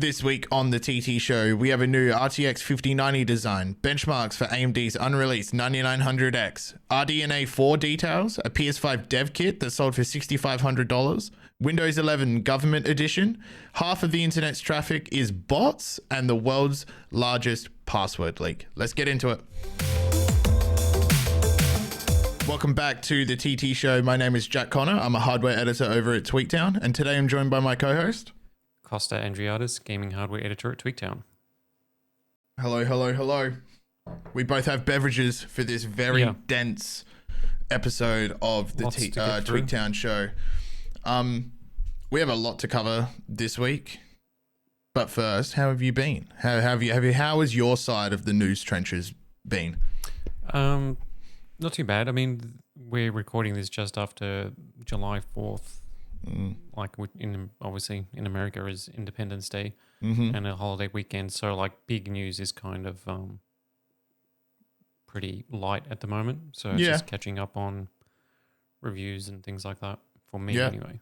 This week on the TT show, we have a new RTX 5090 design, benchmarks for AMD's unreleased 9900X, RDNA 4 details, a PS5 Dev kit that sold for $6,500, Windows 11 Government Edition, half of the internet's traffic is bots, and the world's largest password leak. Let's get into it. Welcome back to the TT show. My name is Jak Connor. I'm a hardware editor over at Tweaktown, and today I'm joined by my co-host Kosta Andriadis, gaming hardware editor at Tweaktown. Hello, hello, hello. We both have beverages for this very dense episode of the Tweaktown show. We have a lot to cover this week, but first, how have you been? How has your side of the news trenches been? Not too bad. I mean, we're recording this just after July 4th. Like obviously in America is Independence Day and a holiday weekend, so like big news is kind of pretty light at the moment, so it's just catching up on reviews and things like that for me anyway.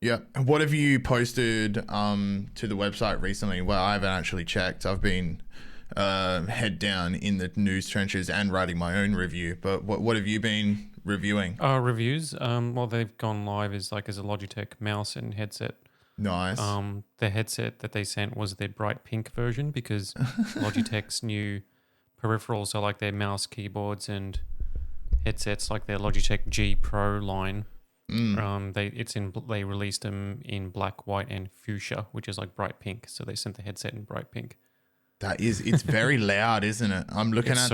And what have you posted to the website recently? Well, I haven't actually checked. I've been head down in the news trenches and writing my own review, but what have you been reviewing? Reviews. Well, they've gone live as a Logitech mouse and headset. Nice. The headset that they sent was their bright pink version because Logitech's new peripherals, so like their mouse, keyboards, and headsets, like their Logitech G Pro line. They released them in black, white, and fuchsia, which is like bright pink. So they sent the headset in bright pink. It's very loud, isn't it? I'm looking at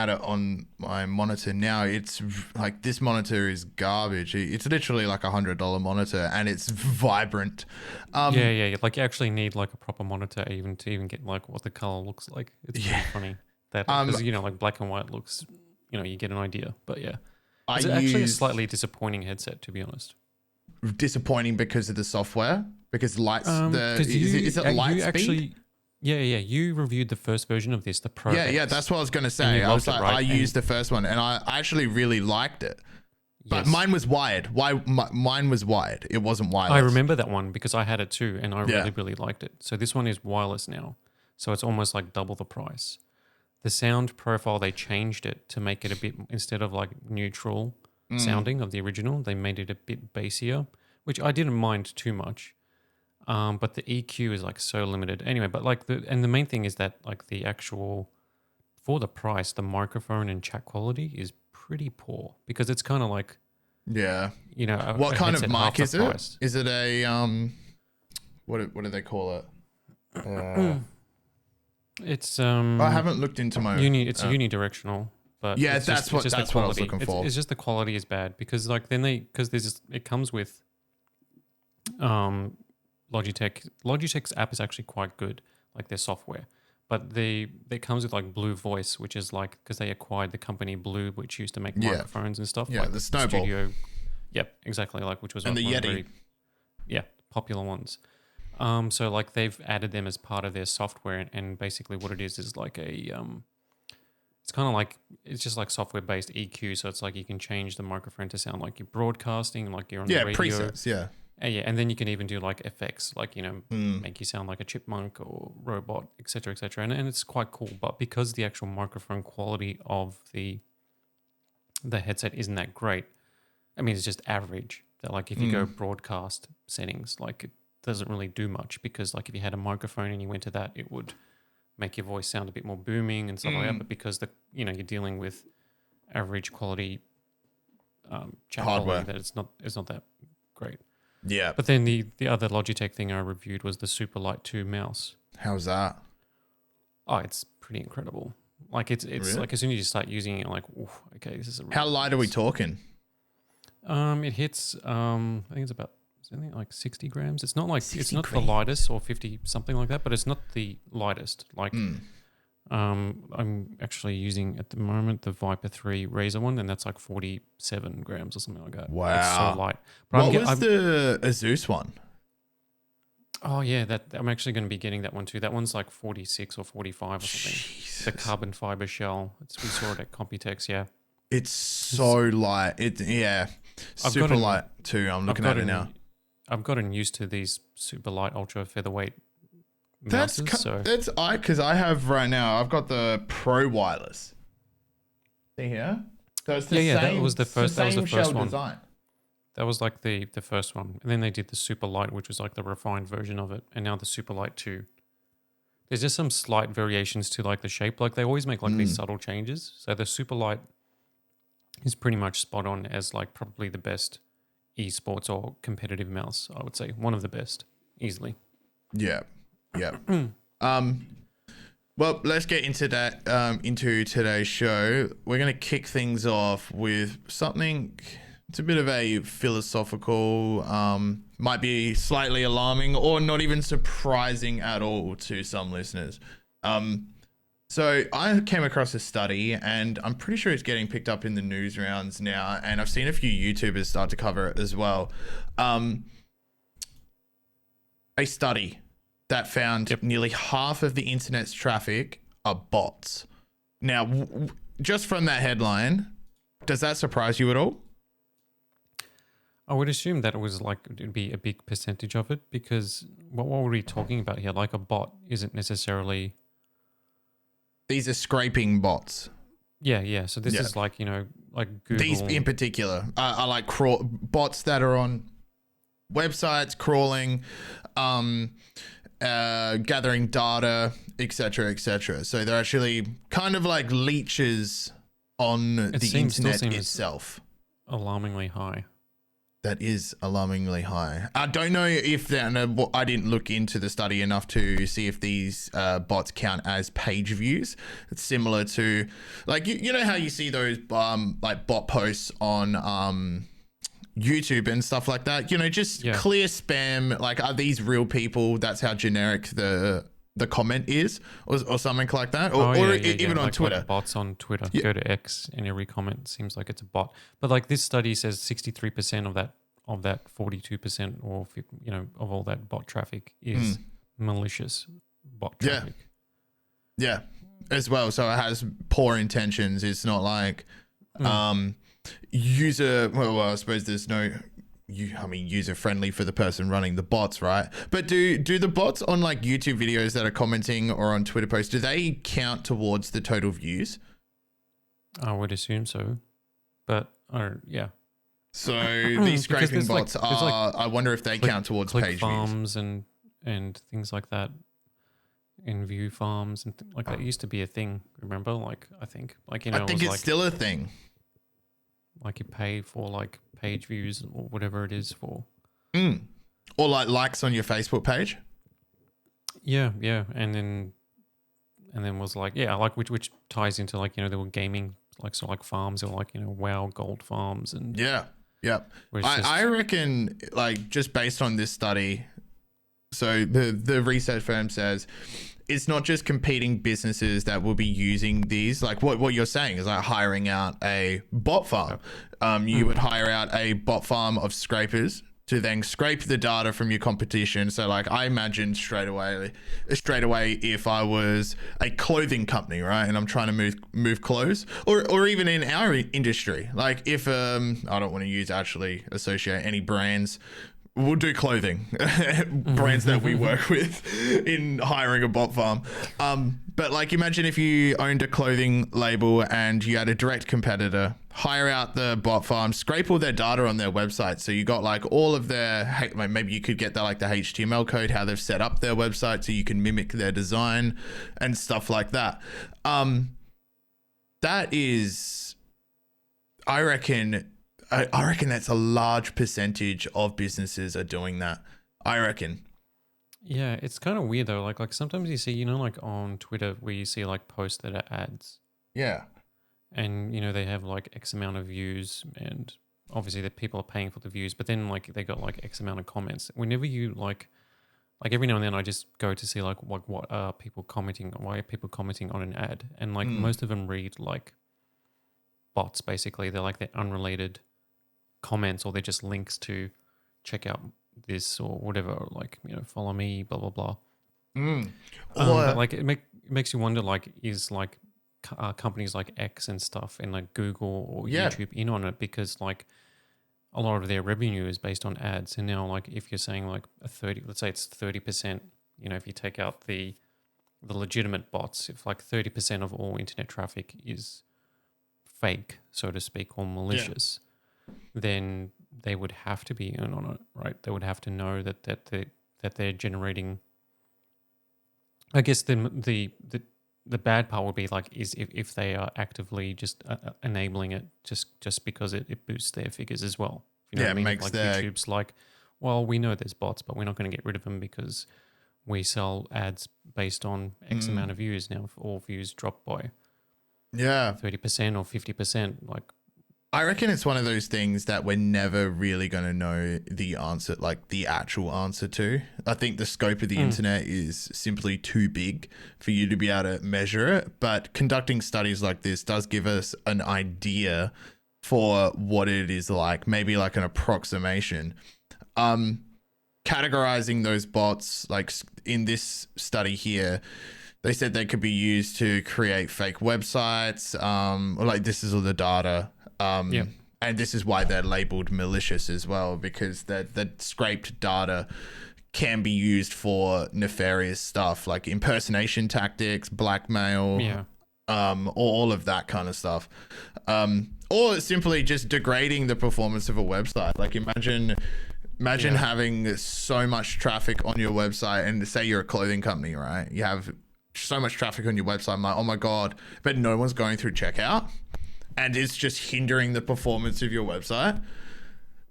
it on my monitor now. It's like this monitor is garbage. It's literally like $100 monitor, and it's vibrant. Like you actually need like a proper monitor to even get like what the color looks like. It's pretty funny that because like black and white looks, you get an idea. But it's actually a slightly disappointing headset, to be honest. Disappointing because of the software. Because is it LIGHTSPEED? You reviewed the first version of this, the Pro X. Yeah, that's what I was going to say. I was like, I used the first one, and I actually really liked it. But mine was wired. Mine was wired. It wasn't wireless. I remember that one because I had it too, and I really, really liked it. So this one is wireless now. So it's almost like double the price. The sound profile, they changed it to make it a bit, instead of like neutral sounding of the original, they made it a bit bassier, which I didn't mind too much. But the EQ is like so limited anyway, but like the main thing is that like the actual, for the price, the microphone and chat quality is pretty poor because it's kind of like, what kind of mic is it? Is it a, what do they call it? It's, I haven't looked into my, it's unidirectional, but that's what I was looking for. It's just the quality is bad because like it comes with, Logitech's app is actually quite good, like their software, but it comes with like Blue Voice, which is like because they acquired the company Blue, which used to make microphones and stuff. Like the Snowball. Studio. Yep, exactly. Like which was and the Yeti. Very, popular ones. So like they've added them as part of their software, and basically what it is like a it's kind of like it's just like software based EQ. So it's like you can change the microphone to sound like you're broadcasting, like you're on the radio. Presets. And then you can even do like effects, like, make you sound like a chipmunk or robot, etc., etc. And it's quite cool. But because the actual microphone quality of the headset isn't that great, I mean, it's just average. That like if you go broadcast settings, like it doesn't really do much because like if you had a microphone and you went to that, it would make your voice sound a bit more booming and stuff like that. But because you're dealing with average quality chat hardware, quality, that it's not that great. Yeah. But then the other Logitech thing I reviewed was the SUPERLIGHT 2 mouse. How's that? Oh, it's pretty incredible. Like it's really? Like as soon as you start using it, like, oof, okay, this is a how light are we talking? It hits I think it's about like 60 grams. It's not like it's not the lightest or 50 something like that, but it's not the lightest. Like I'm actually using at the moment the Viper 3 Razer one, and that's like 47 grams or something like that. Wow. It's so light. But what was the Asus one? Oh yeah, I'm actually going to be getting that one too. That one's like 46 or 45 or something. Jesus. The carbon fiber shell. We saw it at Computex, yeah. It's so light. Super light too. I'm looking at it now. I've gotten used to these super light, ultra featherweight That's mouses. because I have right now. I've got the Pro Wireless. See here. So it's the same. That was the first. That was the first one. Design. That was like the first one, and then they did the super light, which was like the refined version of it, and now the super light 2. There's just some slight variations to like the shape. Like they always make like these subtle changes. So the super light is pretty much spot on as like probably the best esports or competitive mouse. I would say one of the best, easily. Yeah. Well, let's get into that. Into today's show, we're gonna kick things off with something. It's a bit of a philosophical, might be slightly alarming or not even surprising at all to some listeners. So I came across a study, and I'm pretty sure it's getting picked up in the news rounds now, and I've seen a few YouTubers start to cover it as well. A study that found nearly half of the internet's traffic are bots. Now, just from that headline, does that surprise you at all? I would assume that it was like it'd be a big percentage of it, because what were we talking about here? Like a bot isn't necessarily. These are scraping bots. Yeah. So this is like, like Google. These in particular are like bots that are on websites, crawling, gathering data, etc. So they're actually kind of like leeches on the internet itself. Alarmingly high. That is alarmingly high. I don't know if I didn't look into the study enough to see if these bots count as page views. It's similar to, like, you know how you see those like bot posts on YouTube and stuff like that. Just clear spam. Like, are these real people? That's how generic the comment is, or something like that, or even on like Twitter. Bots on Twitter. Go to X, and every comment seems like it's a bot. But like this study says, 63% of that 42%, or of all that bot traffic is malicious bot traffic. Yeah, as well. So it has poor intentions. It's not like user. Well, I suppose there's no. User friendly for the person running the bots, right? But do the bots on like YouTube videos that are commenting or on Twitter posts, do they count towards the total views? I would assume so, but yeah. So these scraping bots are. I wonder if they count towards page farms views and things like that, in view farms and like that used to be a thing. Remember, like I think it's still a thing. Like you pay for like page views or whatever it is for. Or like likes on your Facebook page. Yeah. And then was like, like which ties into like, there were gaming, like, so like farms or like, WoW gold farms and. Yeah. I reckon, like, just based on this study, so the research firm says it's not just competing businesses that will be using these. Like what you're saying is like hiring out a bot farm. You would hire out a bot farm of scrapers to then scrape the data from your competition. So like I imagine straight away if I was a clothing company, right, and I'm trying to move clothes, or even in our industry, like if I don't want to associate any brands. We'll do clothing brands that we work with in hiring a bot farm. But like, imagine if you owned a clothing label and you had a direct competitor, hire out the bot farm, scrape all their data on their website. So you got like all of their, maybe you could get that, like the HTML code, how they've set up their website so you can mimic their design and stuff like that. That is, I reckon that's a large percentage of businesses are doing that. I reckon. Yeah, it's kind of weird though. Like sometimes you see, like on Twitter where you see like posts that are ads. Yeah. And they have like X amount of views, and obviously the people are paying for the views, but then like they got like X amount of comments. Whenever you like every now and then I just go to see like what are people commenting, why are people commenting on an ad? And like most of them read like bots basically. They're like they're unrelated comments, or they're just links to check out this or whatever, or like follow me, blah blah blah. But like it makes you wonder, like, is like companies like X and stuff and like Google or YouTube in on it? Because like a lot of their revenue is based on ads. And now, like, if you're saying like let's say it's 30%, you know, if you take out the legitimate bots, if like 30% of all internet traffic is fake, so to speak, or malicious, then they would have to be in on it, right? They would have to know that they're generating. I guess the bad part would be like is if they are actively just enabling it just because it boosts their figures as well. You know what I mean? Makes like YouTube's like, well, we know there's bots, but we're not going to get rid of them because we sell ads based on X amount of views. Now, if all views drop by 30% or 50%, like. I reckon it's one of those things that we're never really going to know the answer, like the actual answer to. I think the scope of the internet is simply too big for you to be able to measure it. But conducting studies like this does give us an idea for what it is like, maybe like an approximation. Categorizing those bots, like in this study here, they said they could be used to create fake websites. Like this is all the data. And this is why they're labeled malicious as well, because the scraped data can be used for nefarious stuff like impersonation tactics, blackmail, all of that kind of stuff. Or simply just degrading the performance of a website. Like imagine having so much traffic on your website, and say you're a clothing company, right? You have so much traffic on your website. I'm like, oh my God, but no one's going through checkout. And it's just hindering the performance of your website.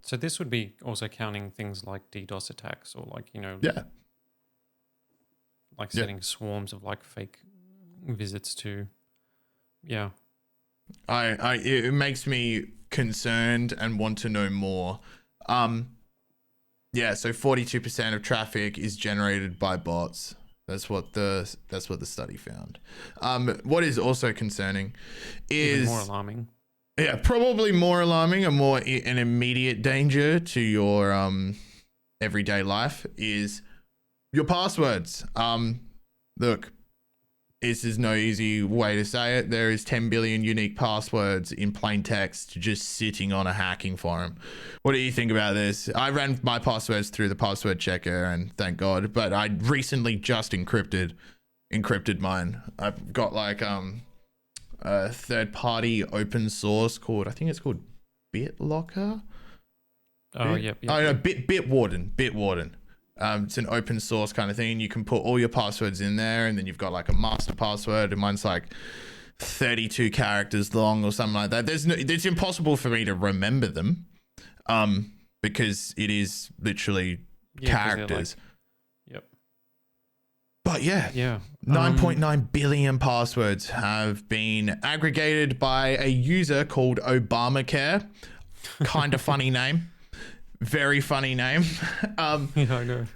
So this would be also counting things like DDoS attacks, or like, you know, like setting swarms of like fake visits to, it makes me concerned and want to know more. So 42% of traffic is generated by bots. That's what the study found. What is also concerning is even more alarming. Yeah, probably more alarming and more an immediate danger to your everyday life is your passwords. Look, this is no easy way to say it. There is 10 billion unique passwords in plain text just sitting on a hacking forum. What do you think about this? I ran my passwords through the password checker, and thank God, but I recently just encrypted mine. I've got like a third-party open source called, I think it's called BitLocker. Oh, yep. Oh no, Bitwarden. It's an open source kind of thing. You can put all your passwords in there, and then you've got like a master password, and mine's like 32 characters long or something like that. It's impossible for me to remember them, because it is literally characters. But 9.9 billion passwords have been aggregated by a user called Obamacare. Kind of funny name. Very funny name. I know.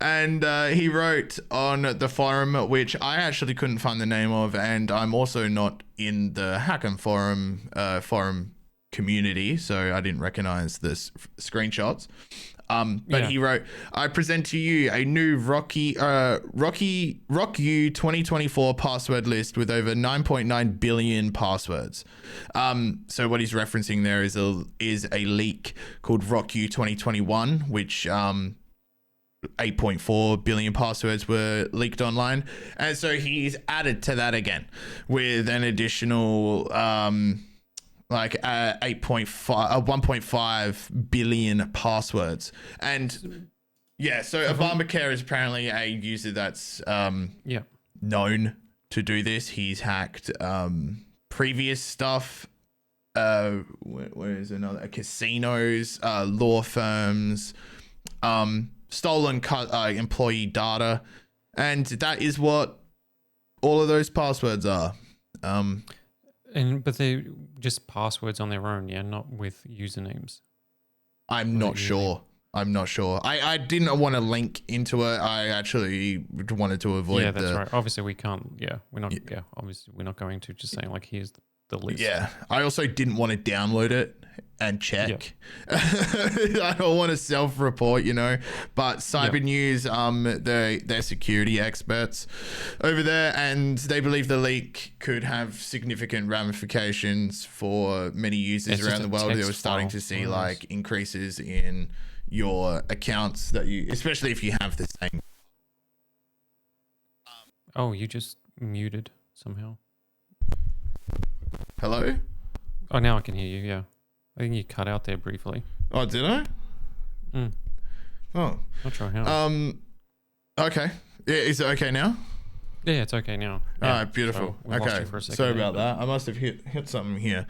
And he wrote on the forum, which I actually couldn't find the name of, and I'm also not in the Hack and forum community, so I didn't recognize the screenshots. He wrote, I present to you a new RockU 2024 password list with over 9.9 billion passwords. So what he's referencing there is a leak called RockU 2021, which 8.4 billion passwords were leaked online. And so he's added to that again with an additional 1.5 billion passwords. And so Obamacare is apparently a user that's known to do this. He's hacked previous stuff. Where is another? Casinos, law firms, stolen employee data, and that is what all of those passwords are. But they're just passwords on their own, not with usernames. I'm not sure. I didn't want to link into it. I actually wanted to avoid. Yeah, that's right. Obviously, we can't. Yeah, we're not. Yeah, obviously, we're not going to just saying like here's the list. Yeah, I also didn't want to download it and check. I don't want to self-report, but Cyber News, they're security experts over there, and they believe the leak could have significant ramifications for many users around the world. They were starting to see like increases in your accounts that especially if you have the same. Oh, you just muted somehow. Hello? Oh, now I can hear you. Yeah, I think you cut out there briefly. Oh, did I? Oh, not sure how. Okay. Yeah, is it okay now? Yeah, it's okay now. Yeah. All right, beautiful. So okay, sorry about that. I must have hit something here.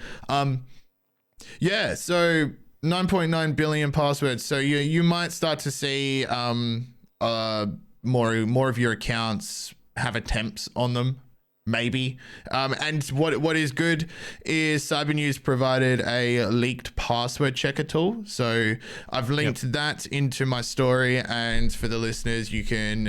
Yeah. So 9.9 billion passwords. So you might start to see more of your accounts have attempts on them. Maybe. And what is good is Cyber News provided a leaked password checker tool. So I've linked that into my story. And for the listeners, you can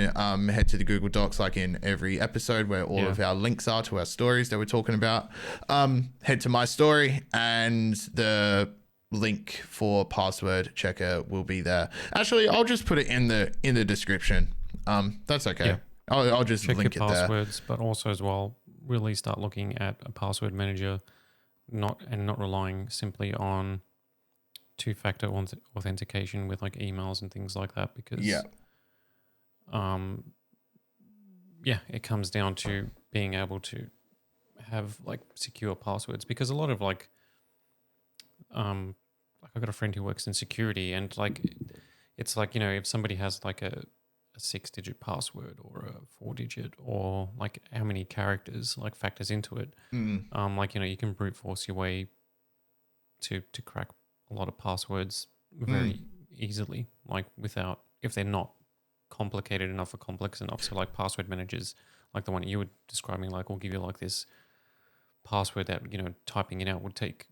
head to the Google Docs like in every episode where all of our links are to our stories that we're talking about. Head to my story and the link for password checker will be there. Actually, I'll just put it in the description. That's okay. Yeah. I'll just check link your it passwords, but also as well, really start looking at a password manager, not relying simply on two-factor authentication with like emails and things like that. Because it comes down to being able to have like secure passwords. Because a lot of like I've got a friend who works in security, and like it's like if somebody has like a 6-digit password or a 4-digit or like how many characters like factors into it. Like you can brute force your way to crack a lot of passwords very easily, like without, if they're not complicated enough or complex enough. So like password managers, like the one you were describing, like will give you like this password that typing it out would take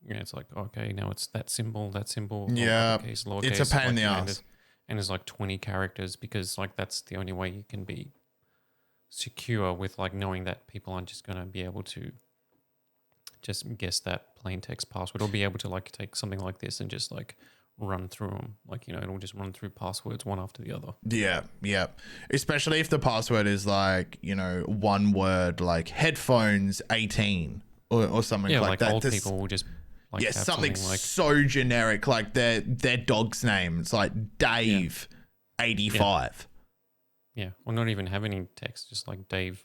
it's like, okay, now it's that symbol, yeah, uppercase, lowercase, it's a pain in the ass. And there's like 20 characters because like that's the only way you can be secure with like knowing that people aren't just going to be able to just guess that plain text password or be able to like take something like this and just like run through them. Like, it'll just run through passwords one after the other. Yeah, yeah. Especially if the password is like, one word like headphones 18 or something like that. Old people will just like something like so generic, like their dog's name. It's like Dave 85. Yeah, or not even have any text, just like Dave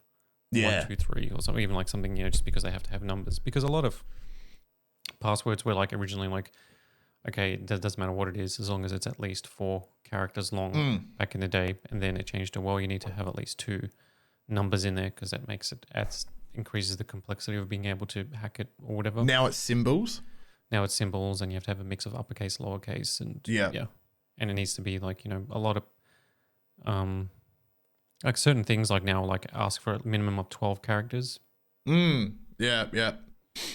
1, 2, 3 or something, even like something, just because they have to have numbers. Because a lot of passwords were like originally like, okay, it doesn't matter what it is as long as it's at least 4 characters long back in the day. And then it changed to, well, you need to have at least 2 numbers in there because that makes it increases the complexity of being able to hack it or whatever. Now it's symbols. Now it's symbols, and you have to have a mix of uppercase, lowercase, and and it needs to be like a lot of like certain things like now like ask for a minimum of 12 characters. Yeah.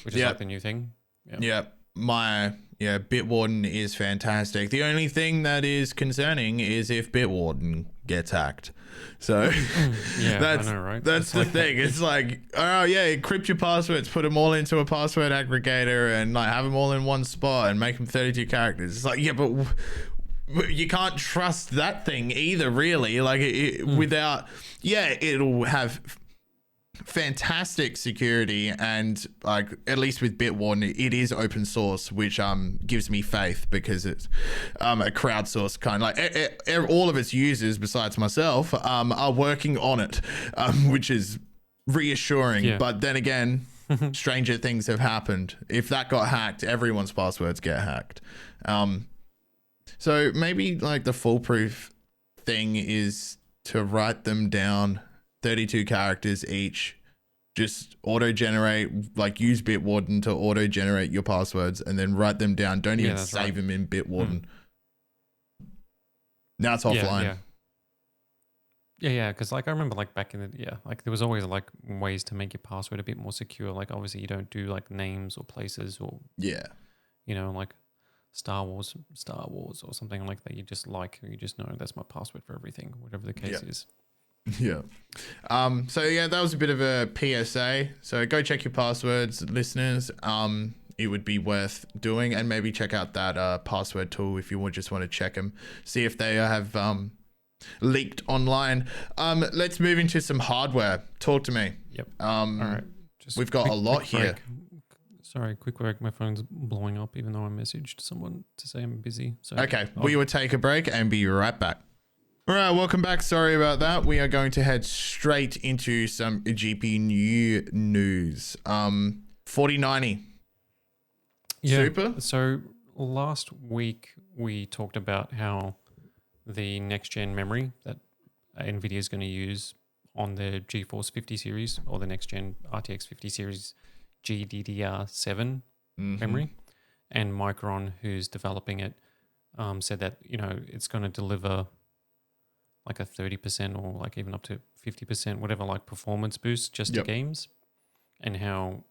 Which is like the new thing. Yeah. My Bitwarden is fantastic. The only thing that is concerning is if Bitwarden gets hacked. So I know, right? That's the thing. It's like, oh yeah, encrypt your passwords, put them all into a password aggregator, and like have them all in one spot and make them 32 characters. It's like, yeah, but you can't trust that thing either, really. Like without, it'll have fantastic security, and like at least with Bitwarden it is open source, which gives me faith because it's a crowdsourced kind, like all of its users besides myself are working on it, which is reassuring. But then again, stranger things have happened. If that got hacked, everyone's passwords get hacked. So maybe like the foolproof thing is to write them down 32 characters each, just auto-generate, like use Bitwarden to auto-generate your passwords and then write them down. Don't even save them in Bitwarden. Now it's offline. Yeah, because like I remember like back in the, like there was always like ways to make your password a bit more secure. Like obviously you don't do like names or places or, like Star Wars or something like that. You just know that's my password for everything, whatever the case is. Yeah. So yeah, that was a bit of a PSA. So go check your passwords, listeners. It would be worth doing, and maybe check out that password tool if you would just want to check them, see if they have leaked online. Let's move into some hardware. Talk to me. Yep. All right. Just we've got a lot here. Sorry, quick break. My phone's blowing up, even though I messaged someone to say I'm busy. So okay, we will take a break and be right back. All right, welcome back. Sorry about that. We are going to head straight into some GPU news. 4090. Yeah. Super. So last week we talked about how the next gen memory that NVIDIA is going to use on the GeForce 50 series or the next gen RTX 50 series GDDR7 memory, and Micron, who's developing it, said that it's going to deliver like a 30% or like even up to 50%, whatever, like performance boost just to games, and how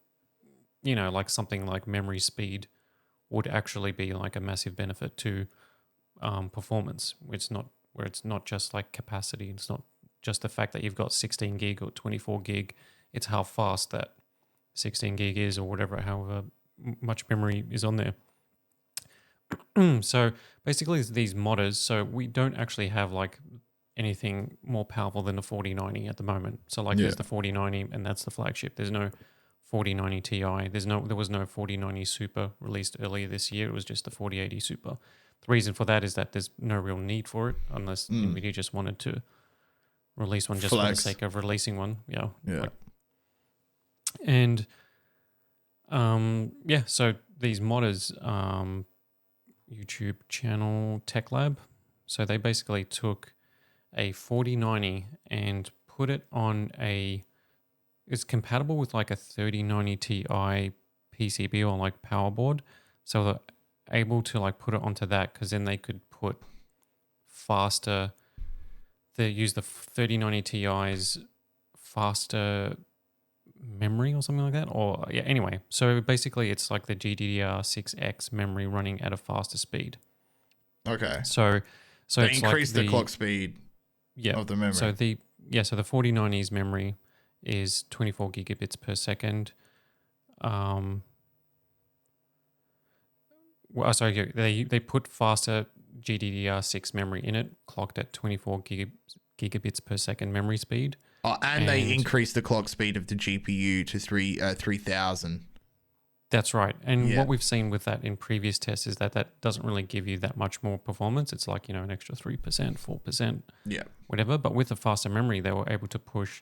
like something like memory speed would actually be like a massive benefit to performance. It's not just like capacity. It's not just the fact that you've got 16 gig or 24 gig. It's how fast that 16 gig is, or whatever, however much memory is on there. So basically these modders, so we don't actually have like anything more powerful than the 4090 at the moment. So like there's the 4090 and that's the flagship. There's no 4090 Ti. There was no 4090 Super released earlier this year. It was just the 4080 Super. The reason for that is that there's no real need for it unless NVIDIA just wanted to release one just for the sake of releasing one. Yeah. And so these modders, YouTube channel Tech Lab, so they basically took a 4090 and put it on it's compatible with like a 3090 Ti PCB or like power board. So they're able to like put it onto that, because then they could put faster, they use the 3090 Ti's faster memory or something like that. Or yeah, anyway, so basically it's like the GDDR6X memory running at a faster speed. Okay. So they it's increase like the clock speed of the memory. So the 4090's memory is 24 gigabits per second. They put faster GDDR6 memory in it, clocked at 24 gigabits per second memory speed. Oh, and they increased the clock speed of the GPU to 3000. That's right. And what we've seen with that in previous tests is that doesn't really give you that much more performance. It's like, an extra 3%, 4%, whatever. But with the faster memory, they were able to push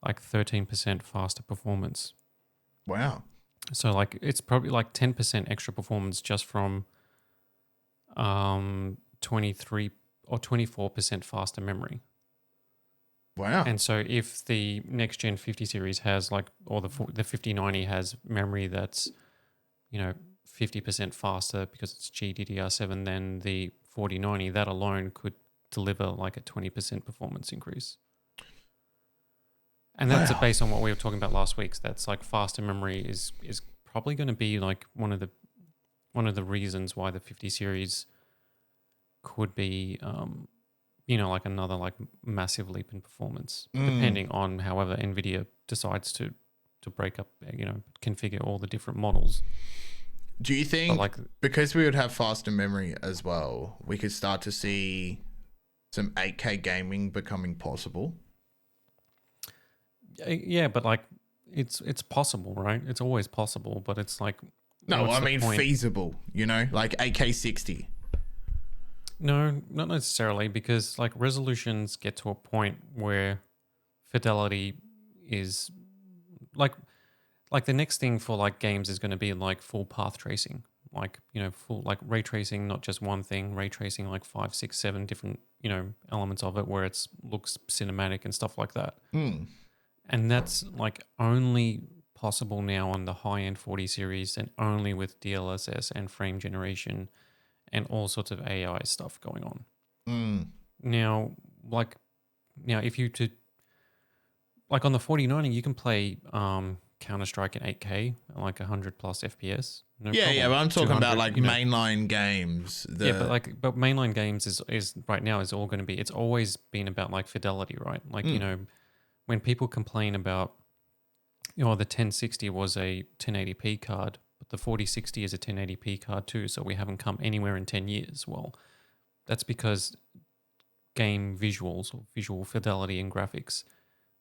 like 13% faster performance. Wow. So like it's probably like 10% extra performance just from 23 or 24% faster memory. Wow. And so if the next gen 50 series has like, or the 5090 has memory that's 50% faster because it's GDDR7 than the 4090, that alone could deliver like a 20% performance increase. And that's based on what we were talking about last week. So that's like faster memory is probably going to be like one of the reasons why the 50 series could be like another like massive leap in performance, depending on however NVIDIA decides to break up, configure all the different models. Do you think because we would have faster memory as well, we could start to see some 8K gaming becoming possible? Yeah, but like it's possible, right? It's always possible, but it's like feasible, like 8K 60. No, not necessarily, because like resolutions get to a point where fidelity is like the next thing for like games is going to be like full path tracing, like full like ray tracing, not just one thing, ray tracing like 5, 6, 7 different elements of it where it's looks cinematic and stuff like that. And that's like only possible now on the high end 40 series, and only with DLSS and frame generation and all sorts of AI stuff going on. Now, if you like on the 4090, you can play Counter-Strike in 8K, like 100 plus FPS. No Yeah, problem. but I'm talking about 200, like mainline games. but mainline games is right now is all going to be. It's always been about like fidelity, right? Like when people complain about, the 1060 was a 1080p card, but the 4060 is a 1080p card too, so we haven't come anywhere in 10 years. Well, that's because game visuals or visual fidelity and graphics,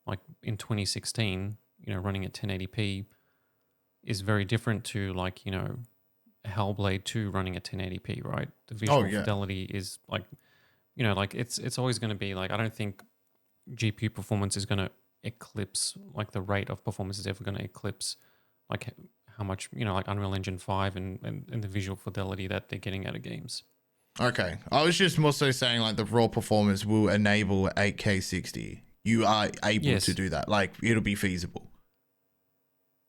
like in 2016, running at 1080p is very different to like, Hellblade 2 running at 1080p, right? The visual fidelity is like, like it's always going to be like, I don't think GPU performance is going to eclipse, like the rate of performance is ever going to eclipse like how much, like Unreal Engine 5 and the visual fidelity that they're getting out of games. Okay. I was just more so saying like the raw performance will enable 8K 60. You are able to do that. Like it'll be feasible.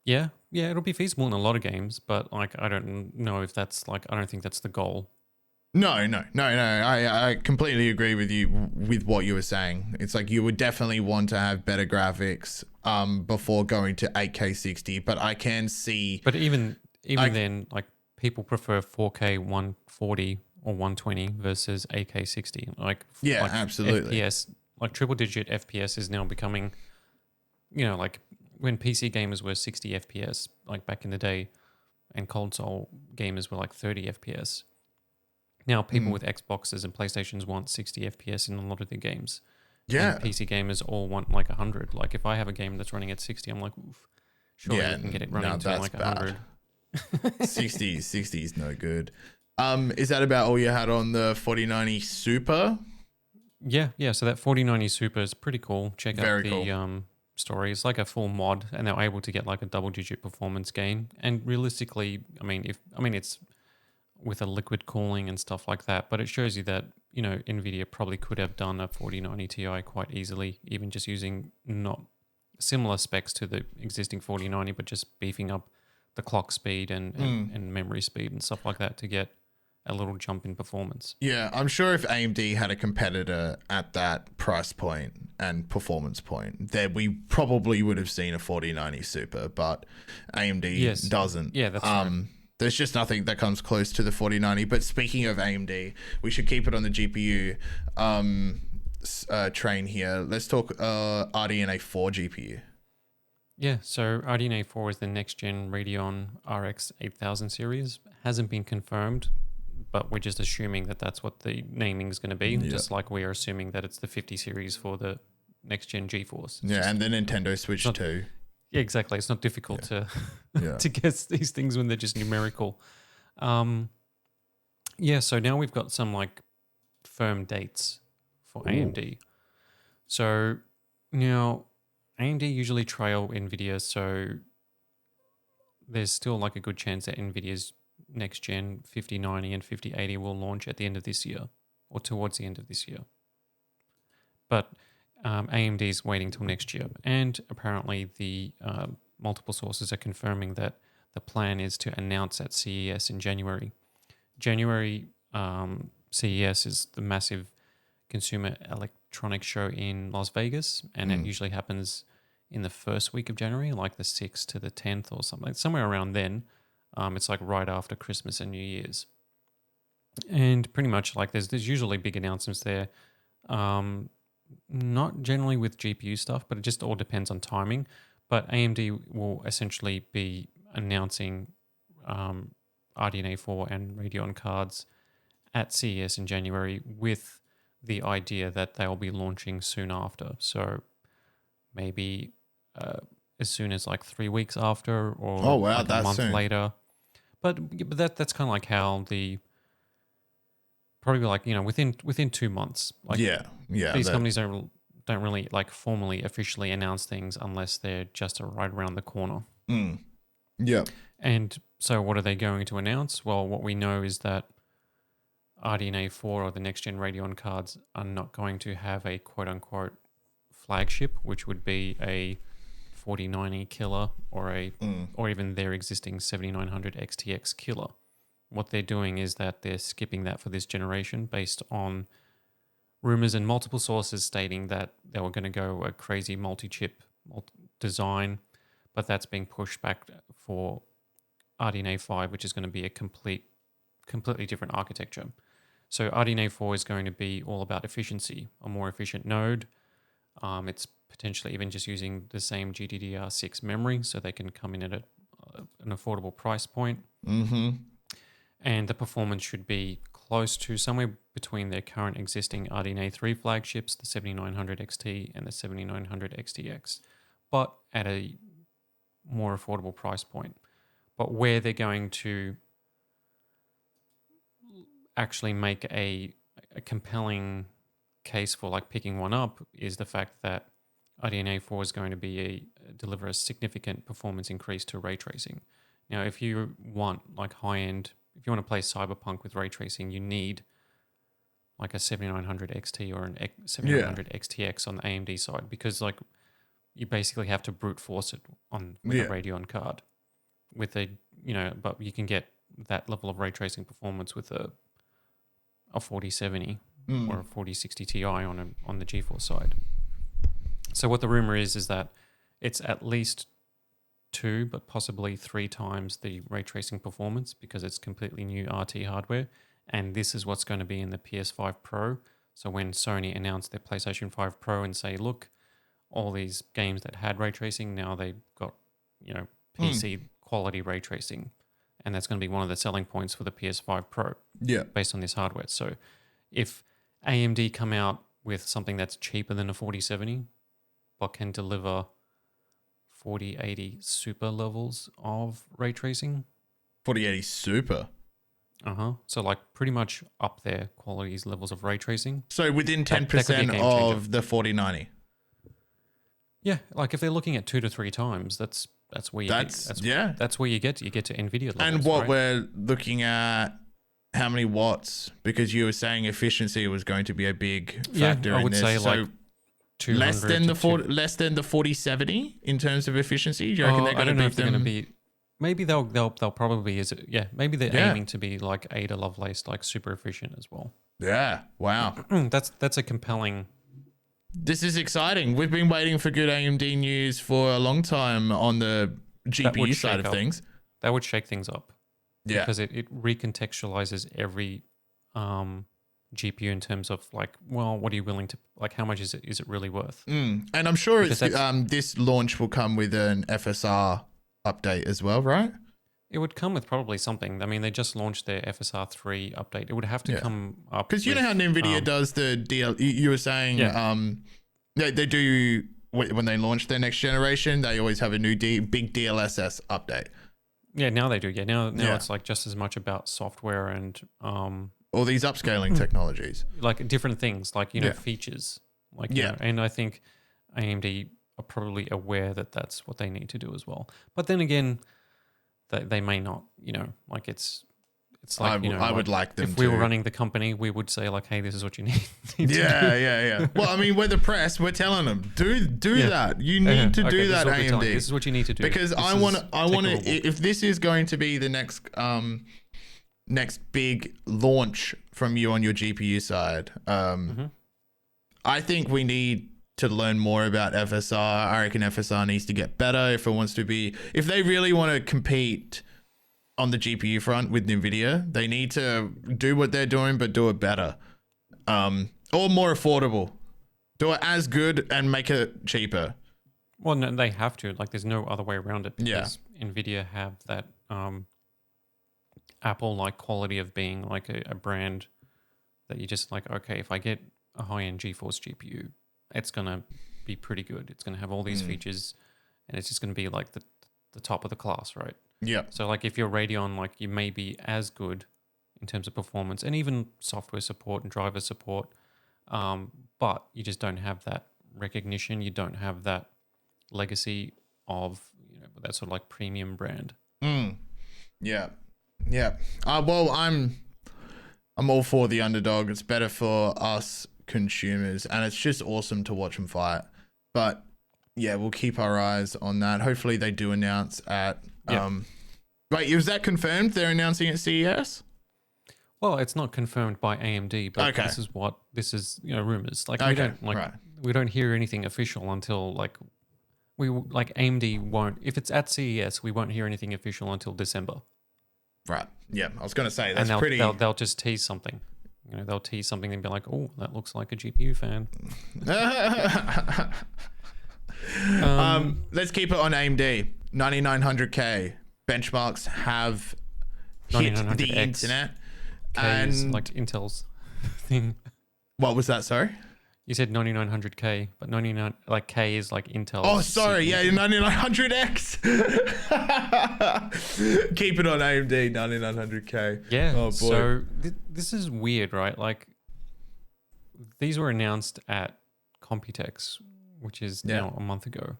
Yeah, it'll be feasible in a lot of games, but like I don't know if that's like, I don't think that's the goal. No. I completely agree with you with what you were saying. It's like you would definitely want to have better graphics before going to 8K 60, but I can see. But even then, like people prefer 4K 140 or 120 versus 8K 60. Like absolutely. FPS, like triple digit FPS is now becoming, like when PC gamers were 60 FPS, like back in the day, and console gamers were like 30 FPS. Now people with Xboxes and PlayStations want 60 FPS in a lot of their games. Yeah. And PC gamers all want like 100. Like if I have a game that's running at 60, I'm like, oof, surely we can get it running to like 100. 60 is no good. Is that about all you had on the 4090 Super? Yeah. So that 4090 Super is pretty cool. Check out the story. It's like a full mod, and they're able to get like a double-digit performance gain. And realistically, it's with a liquid cooling and stuff like that, but it shows you that NVIDIA probably could have done a 4090 Ti quite easily, even just using not similar specs to the existing 4090, but just beefing up the clock speed and memory speed and stuff like that to get a little jump in performance. Yeah, I'm sure if AMD had a competitor at that price point and performance point, then we probably would have seen a 4090 Super, but AMD doesn't. Yeah, that's right. There's just nothing that comes close to the 4090. But speaking of AMD, we should keep it on the GPU train here. Let's talk RDNA 4 GPU. Yeah, so RDNA 4 is the next-gen Radeon RX 8000 series. Hasn't been confirmed, but we're just assuming that that's what the naming is going to be, just like we are assuming that it's the 50 series for the next-gen GeForce. And the Nintendo Switch too. Yeah, exactly. It's not difficult to to guess these things when they're just numerical. So now we've got some like firm dates for AMD. So now AMD usually trail NVIDIA, so there's still like a good chance that NVIDIA's next gen 5090 and 5080 will launch at the end of this year or towards the end of this year. But AMD is waiting till next year, and apparently the multiple sources are confirming that the plan is to announce at CES in January. CES is the massive consumer electronics show in Las Vegas, and it usually happens in the first week of January, like the 6th to the 10th or something, somewhere around then. It's like right after Christmas and New Year's. And pretty much like there's usually big announcements there. Not generally with GPU stuff, but it just all depends on timing. But AMD will essentially be announcing RDNA 4 and Radeon cards at CES in January with the idea that they'll be launching soon after. So maybe as soon as like 3 weeks after or like a month later. But that's kind of like how probably like, within 2 months. Like these companies don't really like formally officially announce things unless they're just right around the corner. Yeah. And so what are they going to announce? Well, what we know is that RDNA 4 or the next gen Radeon cards are not going to have a quote unquote flagship, which would be a 4090 killer or or even their existing 7900 XTX killer. What they're doing is that they're skipping that for this generation based on rumors and multiple sources stating that they were going to go a crazy multi-chip design, but that's being pushed back for RDNA 5, which is going to be a completely different architecture. So RDNA 4 is going to be all about efficiency, a more efficient node. It's potentially even just using the same GDDR6 memory, so they can come in at an affordable price point. Mm-hmm. And the performance should be close to somewhere between their current existing RDNA 3 flagships, the 7900 XT and the 7900 XTX, but at a more affordable price point. But where they're going to actually make a compelling case for like picking one up is the fact that RDNA 4 is going to deliver a significant performance increase to ray tracing. Now, if you want like high-end, if you want to play Cyberpunk with ray tracing, you need like a 7900 XT or an 7900 XTX on the AMD side, because like you basically have to brute force it with a Radeon card. But you can get that level of ray tracing performance with a 4070 or a 4060 Ti on the GeForce side. So what the rumor is that it's at least 2, but possibly 3 times the ray tracing performance, because it's completely new RT hardware. And this is what's going to be in the PS5 Pro. So when Sony announced their PlayStation 5 Pro and say, look, all these games that had ray tracing, now they've got, PC quality ray tracing. And that's going to be one of the selling points for the PS5 Pro based on this hardware. So if AMD come out with something that's cheaper than a 4070, but can deliver 4080 super levels of ray tracing. 4080 super? So like pretty much up there qualities levels of ray tracing. So within 10% of the 4090? Yeah, like if they're looking at 2 to 3 times, that's where you that's where you get to NVIDIA levels. And what we're looking at, how many watts? Because you were saying efficiency was going to be a big factor in this. I would say like less than the 4070 in terms of efficiency. Do you reckon they're going to beat them? I don't know if they're going to be. Maybe they'll probably maybe they're aiming to be like Ada Lovelace, like super efficient as well. Yeah. Wow. That's a compelling. This is exciting. We've been waiting for good AMD news for a long time on the GPU side of things. That would shake things up. Yeah. Because it recontextualizes every GPU in terms of like, well, what are you willing to, like, how much is it really worth? And I'm sure this launch will come with an FSR update as well, right? It would come with probably something. I mean, they just launched their FSR 3 update. It would have to come up. Because you know how NVIDIA does the DL. You were saying they do, when they launch their next generation, they always have a new big DLSS update. Yeah, now they do. Yeah, now it's like just as much about software and all these upscaling technologies, like different things, like features, like and I think AMD are probably aware that that's what they need to do as well. But then again, they may not. Like it's like I would like them. If we were running the company, we would say like, "Hey, this is what you need." Yeah. Well, I mean, we're the press. We're telling them do that. You need to do that, AMD. This is what you need to do. Because I want to. If this is going to be the next big launch from you on your GPU side, I think we need to learn more about FSR. I reckon FSR needs to get better if they really want to compete on the GPU front with NVIDIA. They need to do what they're doing, but do it better, or more affordable. Do it as good and make it cheaper. Well, no, they have to. Like, there's no other way around it, because NVIDIA have that Apple-like quality of being like a brand that you just like, okay, if I get a high-end GeForce GPU, it's going to be pretty good. It's going to have all these features, and it's just going to be like the top of the class, right? Yeah. So like if you're Radeon, like you may be as good in terms of performance and even software support and driver support, but you just don't have that recognition. You don't have that legacy of that sort of like premium brand. Yeah. Well, I'm all for the underdog. It's better for us consumers, and it's just awesome to watch them fight. But yeah, we'll keep our eyes on that. Hopefully they do announce at wait, is that confirmed? They're announcing at CES? Well, it's not confirmed by AMD, but this is rumors. Like we don't hear anything official until like like AMD won't. If it's at CES, we won't hear anything official until December. Right. Yeah. I was going to say And that's pretty. They'll just tease something. You know, they'll tease something and be like, "Oh, that looks like a GPU fan." Let's keep it on AMD. 9900K benchmarks have hit the internet. K is like Intel's thing. What was that? Sorry. You said 9900K, but 99 like K is like Intel. Oh, sorry. CPU. Yeah, 9900X. Keep it on AMD 9900K. Yeah. Oh boy. So this is weird, right? Like these were announced at Computex, which is now a month ago.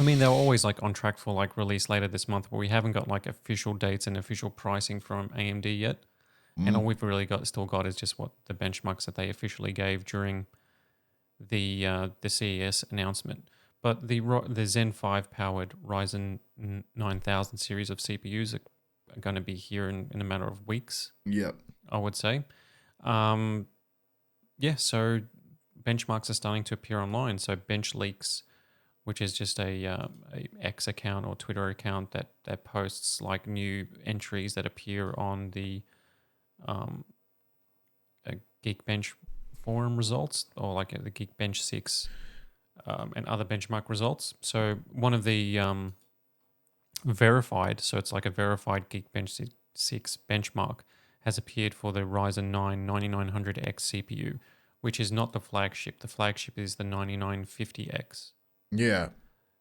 I mean, they're always like on track for like release later this month, but we haven't got like official dates and official pricing from AMD yet. And all we've really still got is just what the benchmarks that they officially gave during the CES announcement. But the Zen 5 powered Ryzen 9000 series of CPUs are going to be here in a matter of weeks. Yep. I would say. So benchmarks are starting to appear online. So Bench Leaks, which is just a X account or Twitter account that posts like new entries that appear on the Geekbench forum results, or like the Geekbench 6 and other benchmark results. So one of the verified, so it's like a verified Geekbench 6 benchmark, has appeared for the Ryzen 9 9900X CPU, which is not the flagship. The flagship is the 9950X. Yeah.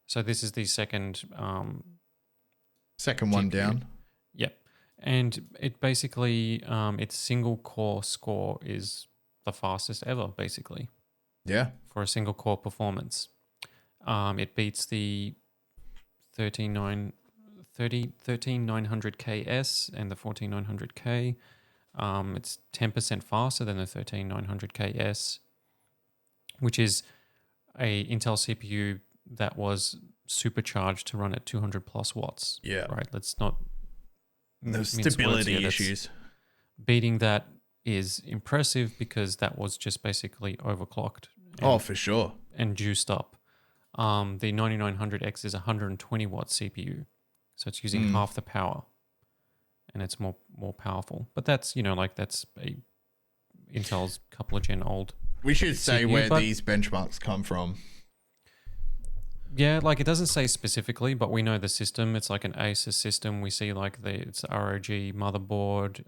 So this is the second one GPU. down. Yep. And it basically, its single core score is the fastest ever, basically. Yeah. For a single core performance. It beats the 13900KS and the 14900K. It's 10% faster than the 13900KS, which is a Intel CPU that was supercharged to run at 200 plus watts. Yeah. Right. Let's not. No stability issues. Beating that is impressive because that was just basically overclocked. For sure. And juiced up. The 9900X is a 120 watt CPU, so it's using half the power, and it's more powerful. But that's that's a Intel's couple of gen old. We should say CPU, where these benchmarks come from. Yeah, like it doesn't say specifically, but we know the system. It's like an Asus system. We see like it's ROG motherboard.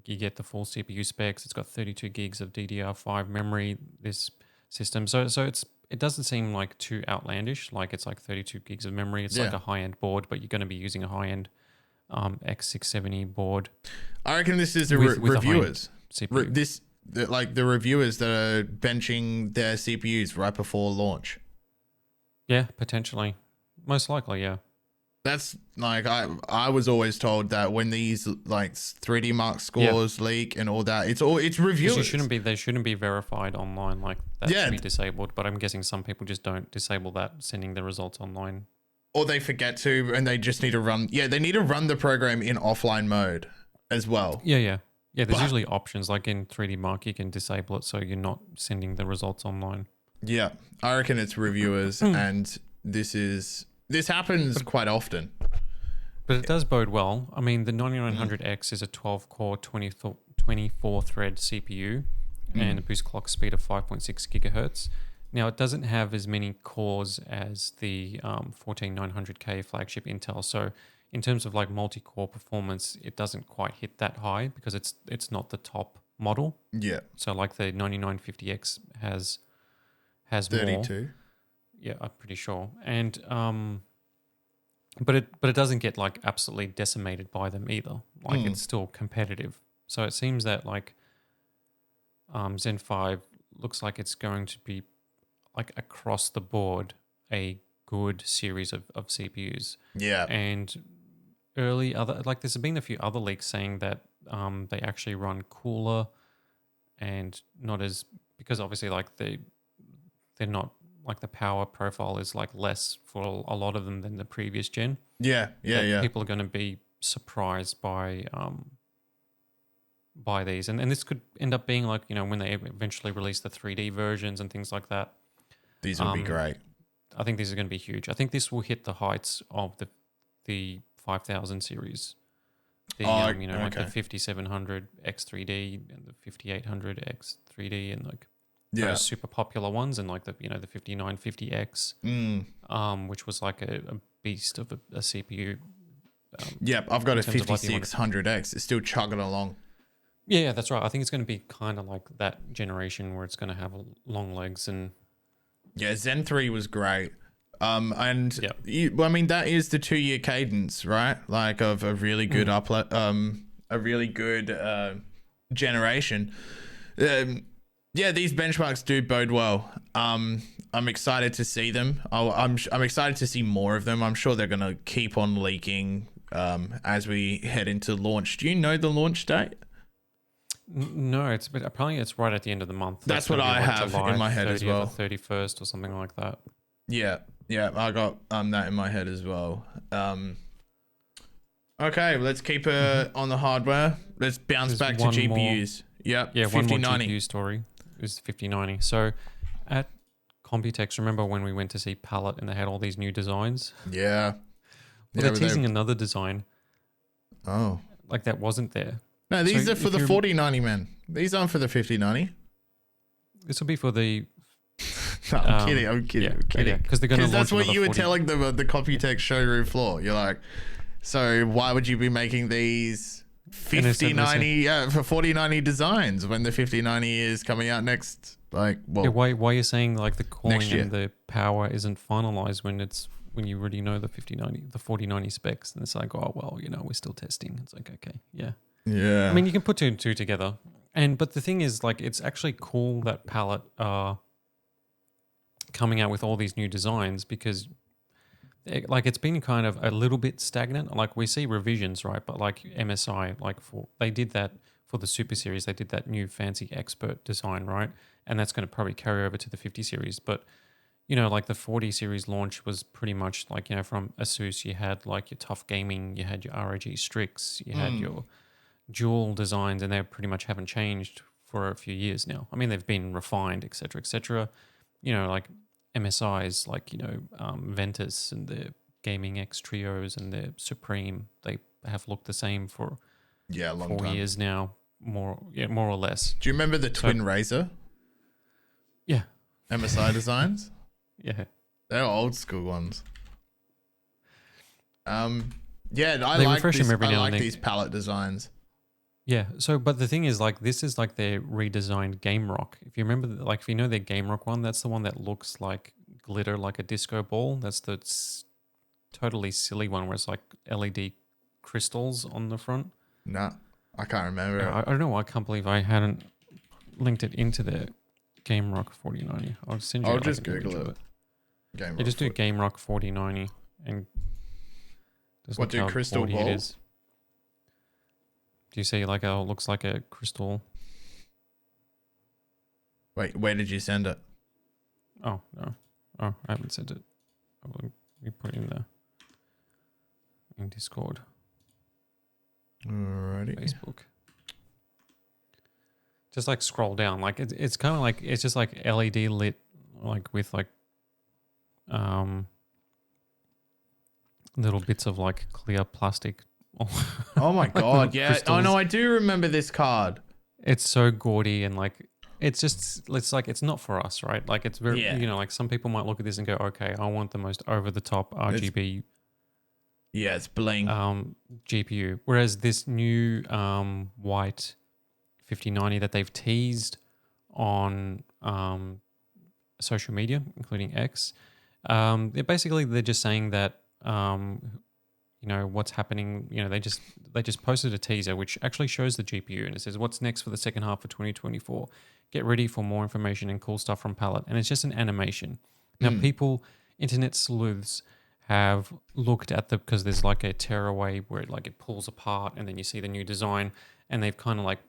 You get the full CPU specs. It's got 32 gigs of DDR5 memory. This system, so it doesn't seem like too outlandish. Like it's like 32 gigs of memory. It's like a high end board, but you're going to be using a high end X670 board. I reckon this is the reviewers. CPU. The reviewers that are benching their CPUs right before launch. Yeah, potentially. Most likely, yeah. That's like I was always told that when these like 3D Mark scores leak and all that, it's reviewers. They shouldn't be verified online. Like that should be disabled. But I'm guessing some people just don't disable that, sending the results online. Or they forget to, and they just need to run. Yeah, they need to run the program in offline mode as well. Yeah. There's usually options like in 3D Mark, you can disable it so you're not sending the results online. Yeah, I reckon it's reviewers, and this happens quite often. But it does bode well. I mean, the 9900X is a 12-core, 24-thread CPU and a boost clock speed of 5.6 gigahertz. Now, it doesn't have as many cores as the 14900K flagship Intel. So in terms of like multi-core performance, it doesn't quite hit that high because it's not the top model. Yeah. So like the 9950X has 32. more. Yeah, I'm pretty sure. And but it doesn't get like absolutely decimated by them either. Like it's still competitive. So it seems that like Zen 5 looks like it's going to be like across the board a good series of CPUs. Yeah. And there's been a few other leaks saying that they actually run cooler and not as, because obviously like they're not like the power profile is like less for a lot of them than the previous gen. Yeah. People are going to be surprised by these, and this could end up being like when they eventually release the 3D versions and things like that. These would be great. I think this is going to be huge. I think this will hit the heights of the 5000 series. Like the 5700 X3D and the 5800 X3D and like those super popular ones, and like the 5950X, which was like a beast of a CPU. Yep, I've got a 5600X. It's still chugging along. Yeah, that's right. I think it's going to be kind of like that generation where it's going to have long legs and. Yeah, Zen 3 was great. And that is the 2-year cadence, right? Like of a really good a really good generation. These benchmarks do bode well. I'm excited to see them. I'm excited to see more of them. I'm sure they're gonna keep on leaking as we head into launch. Do you know the launch date? No, apparently it's right at the end of the month. That's what I have in my head as well. 31st or something like that. Yeah, I got that in my head as well. Okay, let's keep it on the hardware. Let's bounce back to GPUs. Yep. Yeah, 5090. One more GPU story is 5090. So at Computex, remember when we went to see Palit and they had all these new designs? Yeah. Well, they're teasing another design. Oh. Like that wasn't there. No, these are for the 4090, man. These aren't for the 5090. This will be for the... No, I'm kidding. Yeah, because they're going to launch. That's what you were 40. telling them at the Computex showroom floor. You're like, so why would you be making these 5090 for 4090 designs when the 5090 is coming out next? Like, well, why are you saying like the cooling and the power isn't finalized when you already know the 4090 specs? And it's like, oh well, we're still testing. It's like, okay, yeah. I mean, you can put two and two together, but the thing is, like, it's actually cool that Palit are coming out with all these new designs because, like, it's been kind of a little bit stagnant. Like, we see revisions, right? But like MSI, they did that for the Super Series. They did that new fancy expert design, right? And that's going to probably carry over to the 50 series. But like the 40 series launch was pretty much like from Asus, you had like your Tough Gaming, you had your ROG Strix, you had your dual designs, and they pretty much haven't changed for a few years now. I mean, they've been refined, etc., etc. Like MSI's, like Ventus and the Gaming X Trios and the Supreme, they have looked the same for a long 4 years now, more or less. Do you remember the Twin Razor? Yeah, MSI designs. Yeah, they're old school ones. I like these palette designs. Yeah. So, but the thing is, like, this is like their redesigned Game Rock. If you remember, like, if you know their Game Rock one, that's the one that looks like glitter, like a disco ball. That's the totally silly one where it's like LED crystals on the front. No, I can't remember. I don't know. I can't believe I hadn't linked it into the Game Rock 4090. I'll send you. I'll just Google it. You just do Game Rock 4090 and what do crystal balls? Do you see like it looks like a crystal? Wait, where did you send it? Oh no, I haven't sent it. We put it in Discord. Alrighty. Facebook. Just like scroll down, like it's kind of like it's just like LED lit, like with like little bits of like clear plastic. Oh my god, yeah. Crystals. Oh no, I do remember this card. It's so gaudy and like it's like it's not for us, right? Like it's very like some people might look at this and go, okay, I want the most over the top RGB. It's bling. GPU. Whereas this new white 5090 that they've teased on social media, including X, they're just saying that what's happening. They just posted a teaser which actually shows the GPU and it says what's next for the second half of 2024. Get ready for more information and cool stuff from Palit. And it's just an animation. Now internet sleuths have looked at because there's like a tearaway where it pulls apart and then you see the new design, and they've kind of like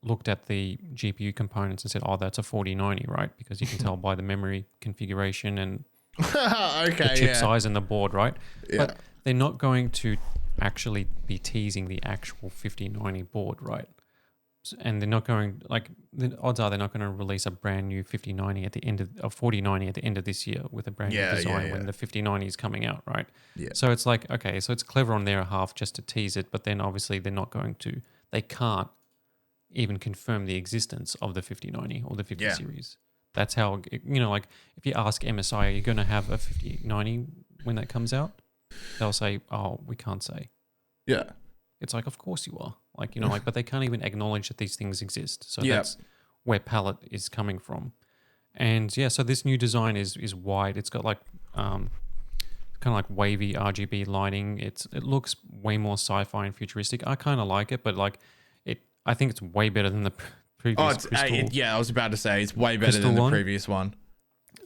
looked at the GPU components and said, oh, that's a 4090, right? Because you can tell by the memory configuration and the chip size and the board, right? Yeah. But they're not going to actually be teasing the actual 5090 board, right? and they're not going, like, the odds are they're not going to release a brand new 5090 at the end of 4090 at the end of this year with a brand new design when the 5090 is coming out, right? Yeah. So it's like, okay, so it's clever on their half just to tease it, but then obviously they can't even confirm the existence of the 5090 or the 50 series. That's how, like if you ask MSI, are you going to have a 5090 when that comes out? They'll say, oh, we can't say. Yeah. It's like, of course you are. Like, but they can't even acknowledge that these things exist. So that's where Palit is coming from. And yeah, so this new design is wide. It's got like kind of like wavy RGB lighting. It looks way more sci-fi and futuristic. I kind of like it, but like I think it's way better than the previous Crystal. I was about to say it's way better than the previous one.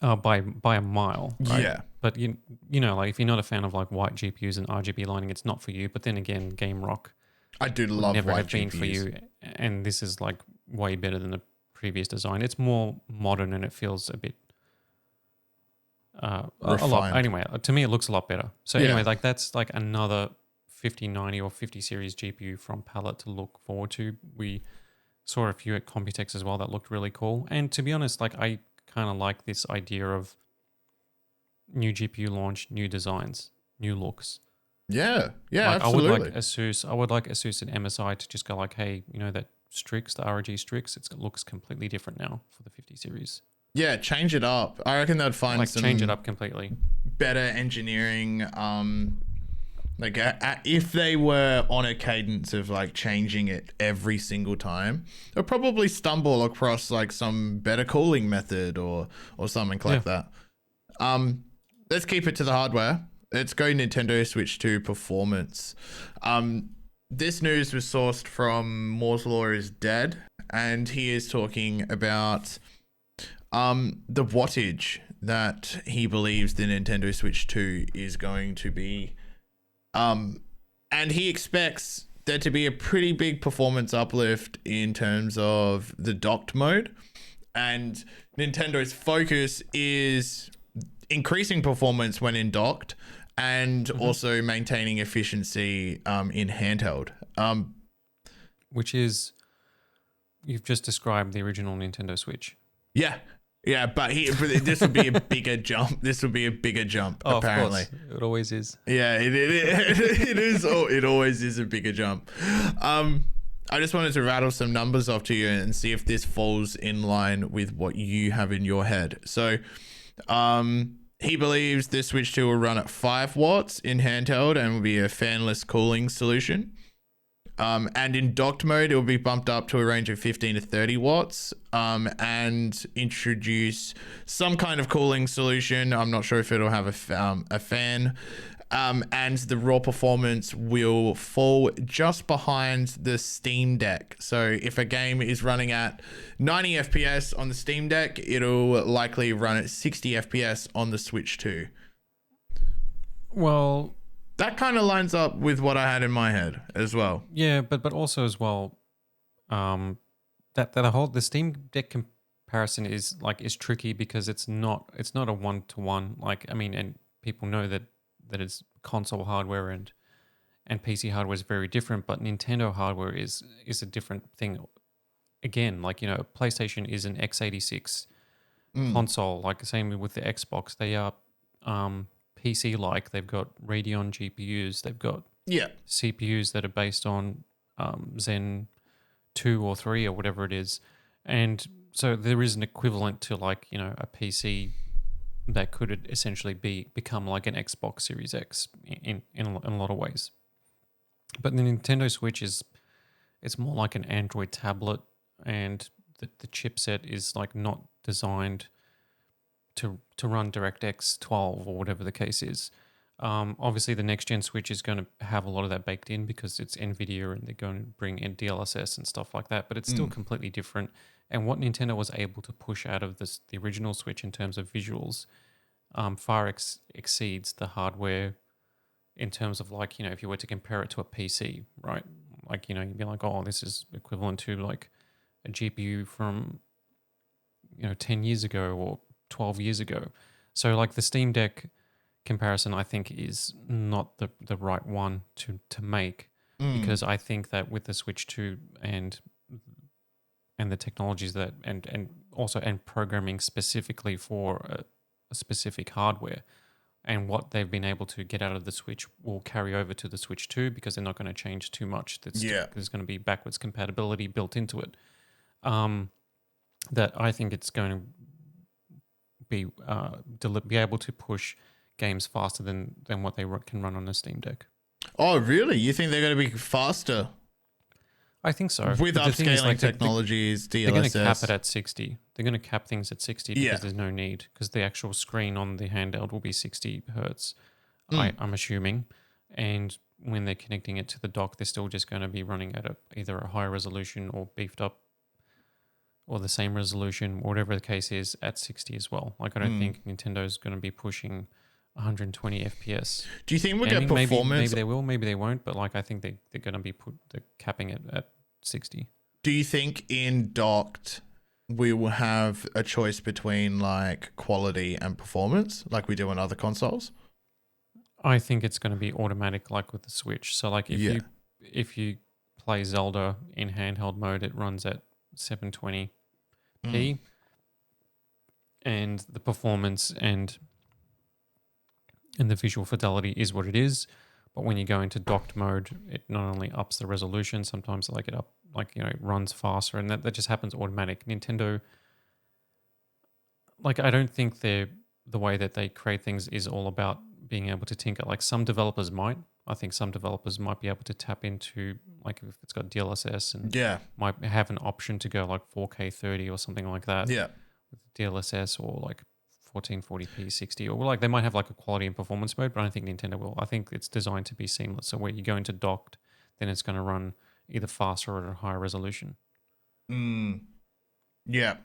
By a mile, right? Yeah. But like if you're not a fan of like white GPUs and RGB lighting, it's not for you. But then again, Game Rock, I do love never white have been GPUs. for you, and this is like way better than the previous design. It's more modern and it feels a bit a lot. Anyway, to me, it looks a lot better. So anyway, like that's like another 5090 or 50 series GPU from Palit to look forward to. We saw a few at Computex as well that looked really cool. And to be honest, like I kind of like this idea of new GPU launch, new designs, new looks. Yeah, like absolutely. I would like Asus and MSI to just go like, hey, that Strix, the ROG Strix, it looks completely different now for the 50 series. Yeah, change it up. I reckon they'd find some change it up completely. Better engineering. If they were on a cadence of like changing it every single time, they'll probably stumble across like some better cooling method or something like that. Let's keep it to the hardware. Let's go Nintendo Switch 2 performance. This news was sourced from Moore's Law is Dead, and he is talking about the wattage that he believes the Nintendo Switch 2 is going to be. And he expects there to be a pretty big performance uplift in terms of the docked mode. And Nintendo's focus is increasing performance when in docked and also maintaining efficiency in handheld. Which is, you've just described the original Nintendo Switch. Yeah, but this would be a bigger jump. This would be a bigger jump, apparently. Of course. It always is. Yeah, it is. It always is a bigger jump. I just wanted to rattle some numbers off to you and see if this falls in line with what you have in your head. So, he believes this Switch 2 will run at 5 watts in handheld and will be a fanless cooling solution. And in docked mode, it will be bumped up to a range of 15 to 30 watts and introduce some kind of cooling solution. I'm not sure if it'll have a fan. And the raw performance will fall just behind the Steam Deck. So if a game is running at 90 FPS on the Steam Deck, it'll likely run at 60 FPS on the Switch 2. Well, that kind of lines up with what I had in my head as well. Yeah, but also as well, the Steam Deck comparison is tricky because it's not a 1-to-1. Like, I mean, and people know that it's console hardware and PC hardware is very different, but Nintendo hardware is a different thing. Again, like, PlayStation is an x86 console, like the same with the Xbox. They are PC-like. They've got Radeon GPUs. They've got CPUs that are based on Zen 2 or 3 or whatever it is. And so there is an equivalent to a PC that could essentially become like an Xbox Series X in a lot of ways. But the Nintendo Switch it's more like an Android tablet, and the chipset is like not designed to run DirectX 12 or whatever the case is. Obviously, the next gen Switch is going to have a lot of that baked in because it's NVIDIA and they're going to bring in DLSS and stuff like that. But it's still completely different. And what Nintendo was able to push out of the original Switch in terms of visuals far exceeds the hardware in terms of if you were to compare it to a PC, right? Like, you'd be like, oh, this is equivalent to like a GPU from 10 years ago or 12 years ago. So like the Steam Deck comparison, I think, is not the right one to make because I think that with the Switch 2 and and the technologies that and also and programming specifically for a specific hardware, and what they've been able to get out of the Switch will carry over to the Switch 2 because they're not going to change too much. There's going to be backwards compatibility built into it. That I think it's going to be able to push games faster than what they can run on a Steam Deck. Oh, really? You think they're going to be faster? I think so. With upscaling technologies, DLSS. They're going to cap it at 60. They're going to cap things at 60 because there's no need. Because the actual screen on the handheld will be 60 hertz, I'm assuming. And when they're connecting it to the dock, they're still just going to be running at either a higher resolution or beefed up or the same resolution, whatever the case is, at 60 as well. Like, I don't think Nintendo's going to be pushing 120 FPS. Do you think we'll get performance? Maybe they will, maybe they won't, but like I think they're going to be they're capping it at 60. Do you think in docked we will have a choice between like quality and performance like we do on other consoles? I think it's going to be automatic like with the Switch. So like if you play Zelda in handheld mode, it runs at 720p and the performance and the visual fidelity is what it is. But when you go into docked mode, it not only ups the resolution, sometimes like it runs faster, and that just happens automatic. Nintendo, like, I don't think the way that they create things is all about being able to tinker. Like, some developers might. I think some developers might be able to tap into, like, if it's got DLSS and might have an option to go like 4K 30 or something like that. Yeah. With DLSS or like 1440p 60, or like they might have like a quality and performance mode, but I don't think Nintendo will. I think it's designed to be seamless. So where you go into docked, then it's going to run either faster or at a higher resolution. Yeah.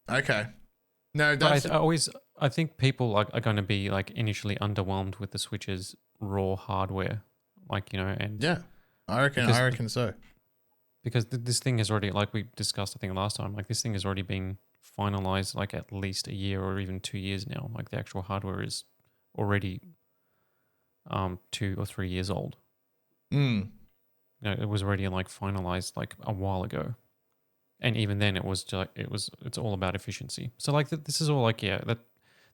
Okay. No, that's... I think people are going to be like initially underwhelmed with the Switch's raw hardware, like, and yeah, I reckon so. Because this thing has already, like we discussed, I think last time, like this thing has already been finalized like at least a year or even 2 years now. Like the actual hardware is already 2 or 3 years old. It was already like finalized like a while ago, and even then it's all about efficiency. So like this is all like,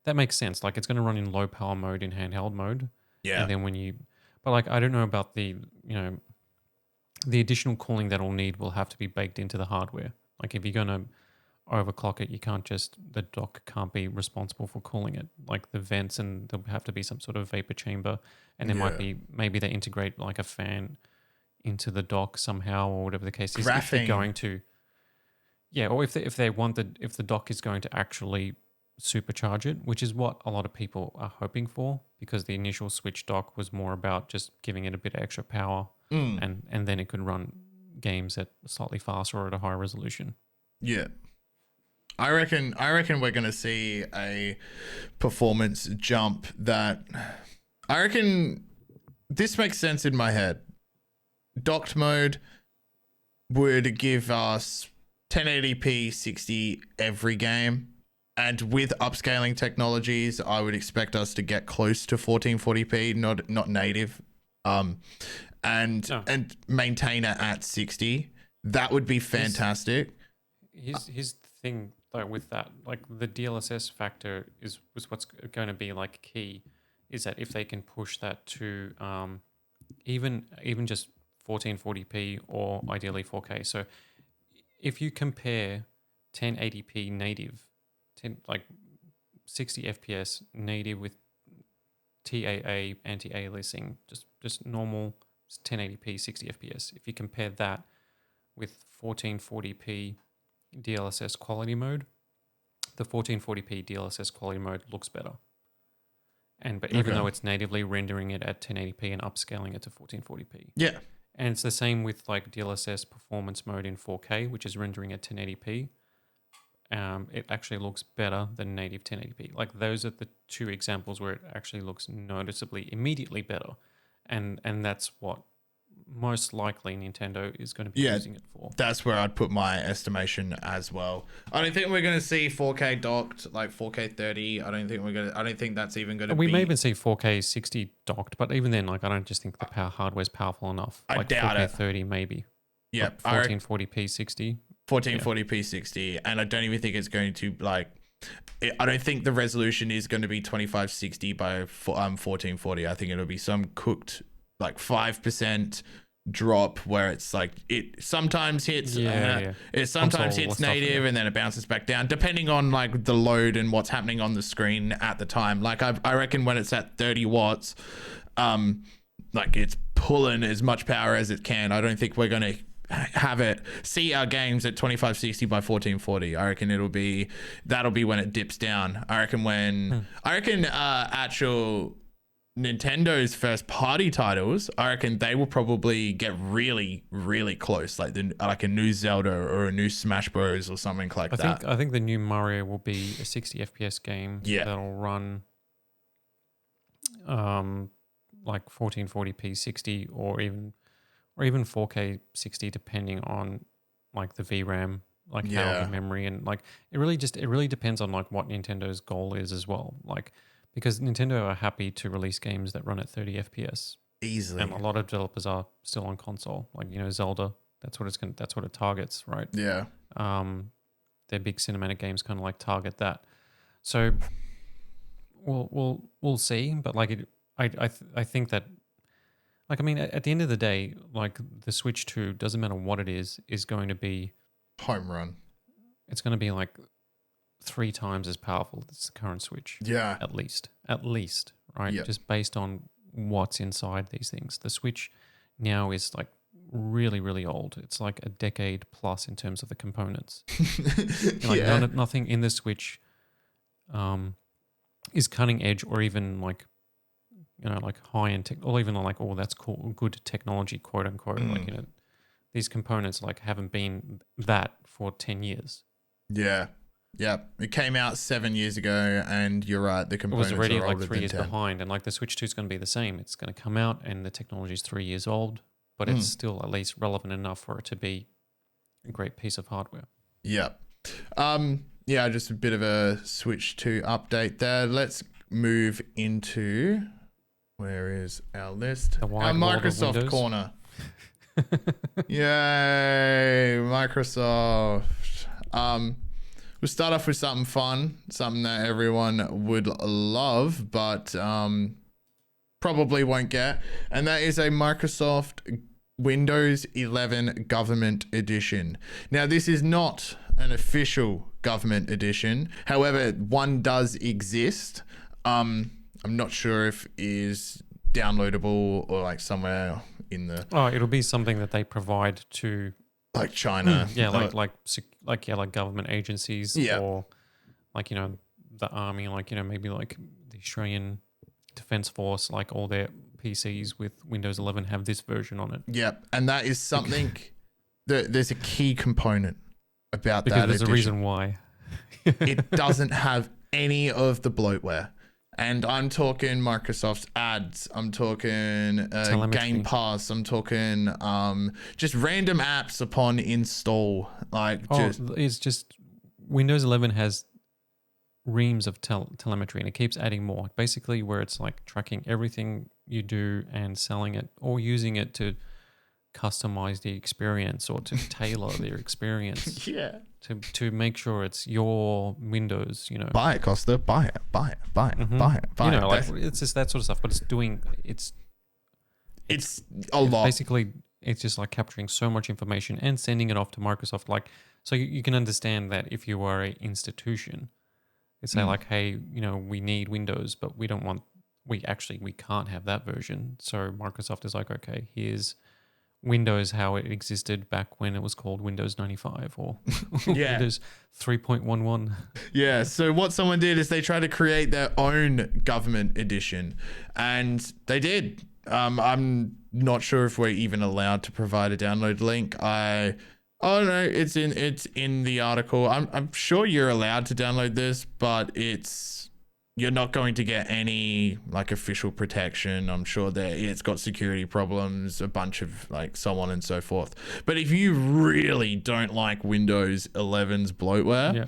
that makes sense. Like it's going to run in low power mode in handheld mode. Yeah. And then but like I don't know about the additional cooling that will have to be baked into the hardware. Like if you're going to overclock it, the dock can't be responsible for cooling it. Like the vents, and there'll have to be some sort of vapor chamber, and there might be, maybe they integrate like a fan into the dock somehow, or whatever the case is. Graphing. If they're going to, or if the dock is going to actually supercharge it, which is what a lot of people are hoping for, because the initial Switch dock was more about just giving it a bit of extra power, and then it could run games at slightly faster or at a higher resolution. Yeah. I reckon we're going to see a performance jump that I reckon this makes sense in my head. Docked mode would give us 1080p 60 every game. And with upscaling technologies, I would expect us to get close to 1440p, not native, and maintain it at 60. That would be fantastic. Here's the thing though with that, like the DLSS factor was what's going to be like key, is that if they can push that to even just 1440p or ideally 4K. So if you compare 1080p native, 60 FPS native with TAA anti-aliasing, just normal 1080p 60 FPS. If you compare that with 1440p DLSS quality mode, the 1440p DLSS quality mode looks better. But even though it's natively rendering it at 1080p and upscaling it to 1440p. Yeah. And it's the same with like DLSS performance mode in 4K, which is rendering at 1080p. It actually looks better than native 1080p. Like those are the two examples where it actually looks noticeably immediately better. And that's what most likely Nintendo is going to be using it for. That's where I'd put my estimation as well. I don't think we're going to see 4K docked, like 4K 30. I don't think that's even going to be... We may even see 4K 60 docked, but even then, like I don't just think the hardware's powerful enough. I like doubt 4K it. 30 maybe. Yeah. Like 1440p 60. 1440p 60, and I don't even think it's going to I don't think the resolution is going to be 2560 by 1440. I think it'll be some cooked 5% drop where it's it sometimes hits it sometimes hits native and then it bounces back down depending on the load and what's happening on the screen at the time. I reckon when it's at 30 watts, it's pulling as much power as it can. I don't think we're going to see our games at 2560 by 1440. I reckon that'll be when it dips down. I reckon actual Nintendo's first party titles, I reckon they will probably get really, really close, like a new Zelda or a new Smash Bros or something like that. I think the new Mario will be a 60 FPS game that'll run 1440p 60 or even 4K 60 depending on the VRAM, how the memory, and it really depends on what Nintendo's goal is as well. Because Nintendo are happy to release games that run at 30 FPS easily, and a lot of developers are still on console. Zelda, that's what it targets, right? Yeah. Their big cinematic games kind of target that. So we'll see, but I think that at the end of the day, the Switch 2, doesn't matter what it is going to be home run. It's going to be 3 times as powerful as the current Switch. Yeah. At least, right? Yep. Just based on what's inside these things. The Switch now is really, really old. It's a decade plus in terms of the components. Nothing in the Switch is cutting edge or even high end tech, or even that's cool, good technology, quote unquote. These components haven't been that for 10 years. Yeah. Yeah, it came out 7 years ago, and you're right, the components it was already are older 3 years 10. behind, and the Switch 2 is going to be the same. It's going to come out, and the technology is 3 years old, but it's still at least relevant enough for it to be a great piece of hardware. Yeah. Just a bit of a Switch 2 update there. Let's move into, where is our list? Our Microsoft corner. Yay, Microsoft. We'll start off with something fun, something that everyone would love, but probably won't get. And that is a Microsoft Windows 11 Government Edition. Now, this is not an official government edition. However, one does exist. I'm not sure if it is downloadable or somewhere in the... Oh, it'll be something that they provide to... China. Like government agencies or the army, maybe the Australian Defence Force, all their PCs with Windows 11 have this version on it. Yeah, and that is something there's a key component about because that there's edition. A reason why. It doesn't have any of the bloatware. And I'm talking Microsoft's ads. I'm talking Game Pass. I'm talking just random apps upon install. It's just Windows 11 has reams of telemetry, and it keeps adding more. Basically, where it's tracking everything you do and selling it or using it to customize the experience or to tailor their experience. Yeah. To make sure it's your Windows, Buy it, Kosta. Buy it. Buy it. It's just that sort of stuff. But it's a lot. Basically, it's just capturing so much information and sending it off to Microsoft. So you can understand that if you are an institution, it's say hey, we need Windows, but we can't have that version. So Microsoft is okay, here's Windows how it existed back when it was called Windows 95 or Windows 3.11. Yeah, so what someone did is they tried to create their own government edition, and they did. I'm not sure if we're even allowed to provide a download link. Oh no, it's in the article. I'm sure you're allowed to download this, but it's you're not going to get any like official protection. I'm sure that it's got security problems, a bunch of like so on and so forth. But if you really don't like Windows 11's bloatware,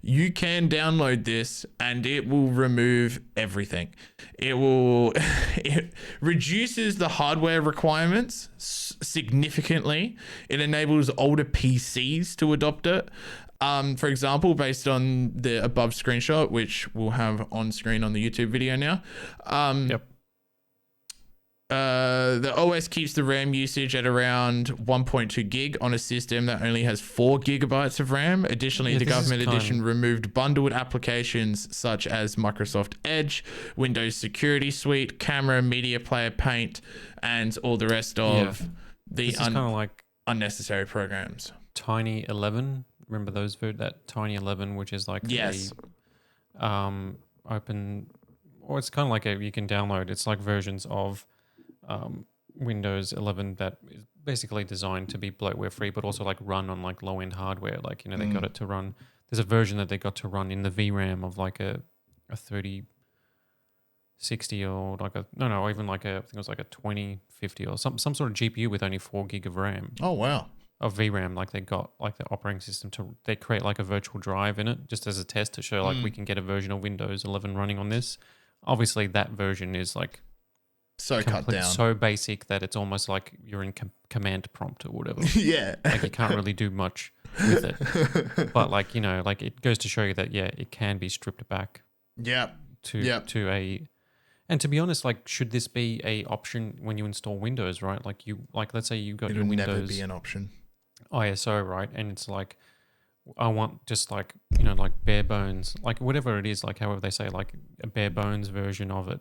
you can download this and it will remove everything. It reduces the hardware requirements significantly. It enables older PCs to adopt it. For example, based on the above screenshot, which we'll have on screen on the YouTube video now. The OS keeps the RAM usage at around 1.2 gig on a system that only has 4 gigabytes of RAM. Additionally, the government edition removed bundled applications such as Microsoft Edge, Windows Security Suite, Camera, Media Player, Paint, and all the rest of the unnecessary programs. Tiny 11. Remember those? That Tiny 11, which is like open, or it's kind of like you can download. It's like versions of Windows 11 that is basically designed to be bloatware free, but also like run on like low end hardware. Like, you know, they got it to run. There's a version that they got to run in the VRAM of like a 3060 or like even like I think it was like a 2050 or some sort of GPU with only 4 gig of RAM. Oh wow. Of VRAM, like they got like the operating system they create like a virtual drive in it just as a test to show like we can get a version of Windows 11 running on this. Obviously that version is like so cut down, so basic that it's almost like you're in command prompt or whatever. Like you can't really do much with it. But like, you know, like it goes to show you that it can be stripped back. To a, and to be honest, like, should this be a option when you install Windows, right? Like let's say you got your Windows. It'll never be an option. ISO, right? And it's like, I want just like, you know, like bare bones, like whatever it is, like however they say, like a bare bones version of it.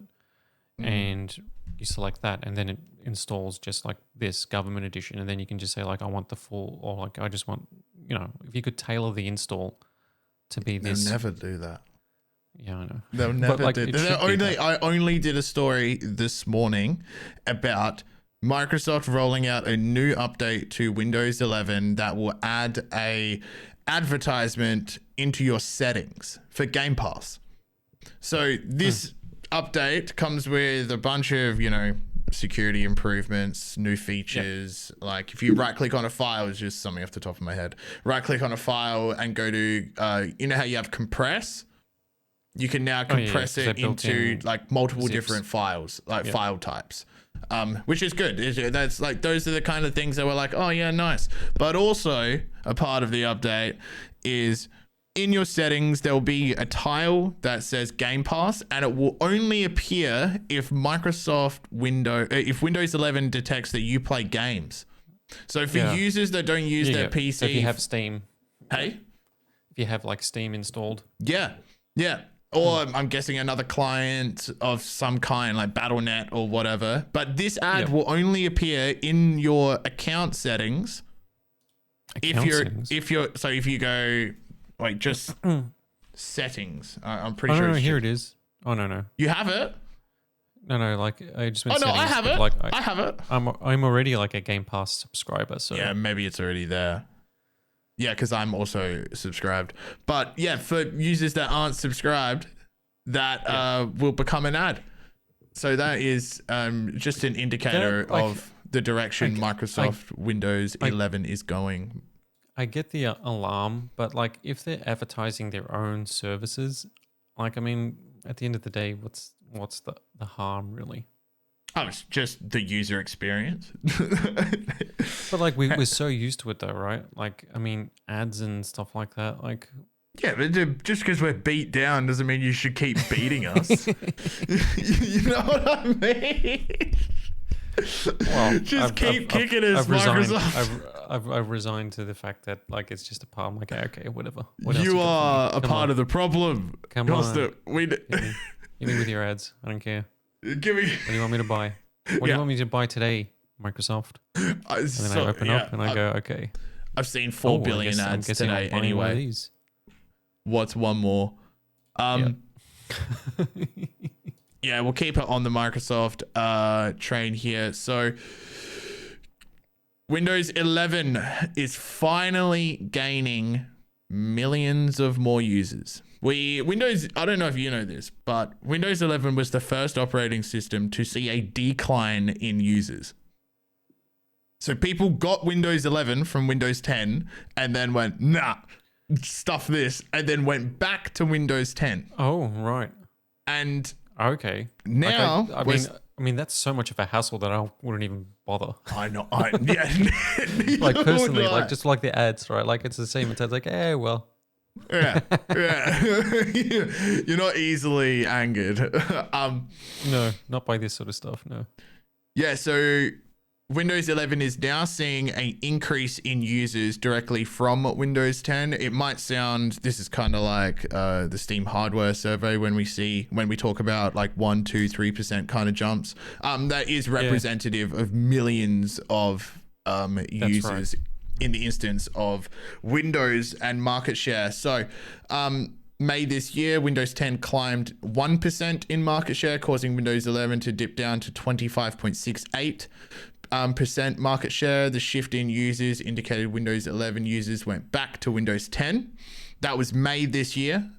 And you select that and then it installs just like this government edition. And then you can just say like, I want the full, or like, I just want, you know, if you could tailor the install to be this. They'll never do that. Yeah, I know. They'll never do that. I only did a story this morning about Microsoft rolling out a new update to Windows 11 that will add a advertisement into your settings for Game Pass. So this update comes with a bunch of, you know, security improvements, new features. Like if you right click on a file, it's just something off the top of my head. Right click on a file and go to, you know how you have compress? You can now compress it into like multiple different files, like file types. Which is good. That's like, those are the kind of things that were like, oh yeah, nice. But also a part of the update is in your settings, there'll be a tile that says Game Pass, and it will only appear if if Windows 11 detects that you play games. So for users that don't use their PC, so if you have Steam, if you have like Steam installed, or I'm guessing another client of some kind, like Battle.net or whatever. But this ad will only appear in your account settings. If you go like just settings, I'm pretty sure. No, here it is. Oh no. You have it? No, like I just went. Oh no, I have it. Like, I have it. I'm already like a Game Pass subscriber, so yeah, maybe it's already there. Yeah, because I'm also subscribed. But yeah, for users that aren't subscribed, that will become an ad. So that is just an indicator of the direction Microsoft Windows 11 is going. I get the alarm, but like if they're advertising their own services, like, I mean, at the end of the day, what's the harm really? Oh, it's just the user experience. But like we're so used to it though, right? Like, I mean, ads and stuff like that, like. Yeah, but just because we're beat down doesn't mean you should keep beating us. You know what I mean? Well, just keep kicking us, Microsoft. I've resigned to the fact that like it's just a part. I'm like, okay, whatever. You are a part of the problem. Come Kosta, on. Hit me with your ads. I don't care. Give me. What do you want me to buy? What do you want me to buy today, Microsoft? And then I open up and I go, okay. I've seen 4 billion ads today anyway. What's one more? Yeah, we'll keep it on the Microsoft train here. So Windows 11 is finally gaining millions of more users. Windows, I don't know if you know this, but Windows 11 was the first operating system to see a decline in users. So people got Windows 11 from Windows 10 and then went, nah, stuff this, and then went back to Windows 10. Oh, right. And okay. Now, like I mean, that's so much of a hassle that I wouldn't even bother. I know. Like personally, like just like the ads, right? Like it's the same. It's like, well. Yeah. You're not easily angered. No, not by this sort of stuff. No. Yeah. So Windows 11 is now seeing an increase in users directly from Windows 10. It might sound, this is kind of like the Steam hardware survey when we talk about like 1, 2, 3% kind of jumps. That is representative of millions of users in the instance of Windows and market share. So May this year, Windows 10 climbed 1% in market share, causing Windows 11 to dip down to 25.68%. Percent market share. The shift in users indicated Windows 11 users went back to Windows 10. That was May this year.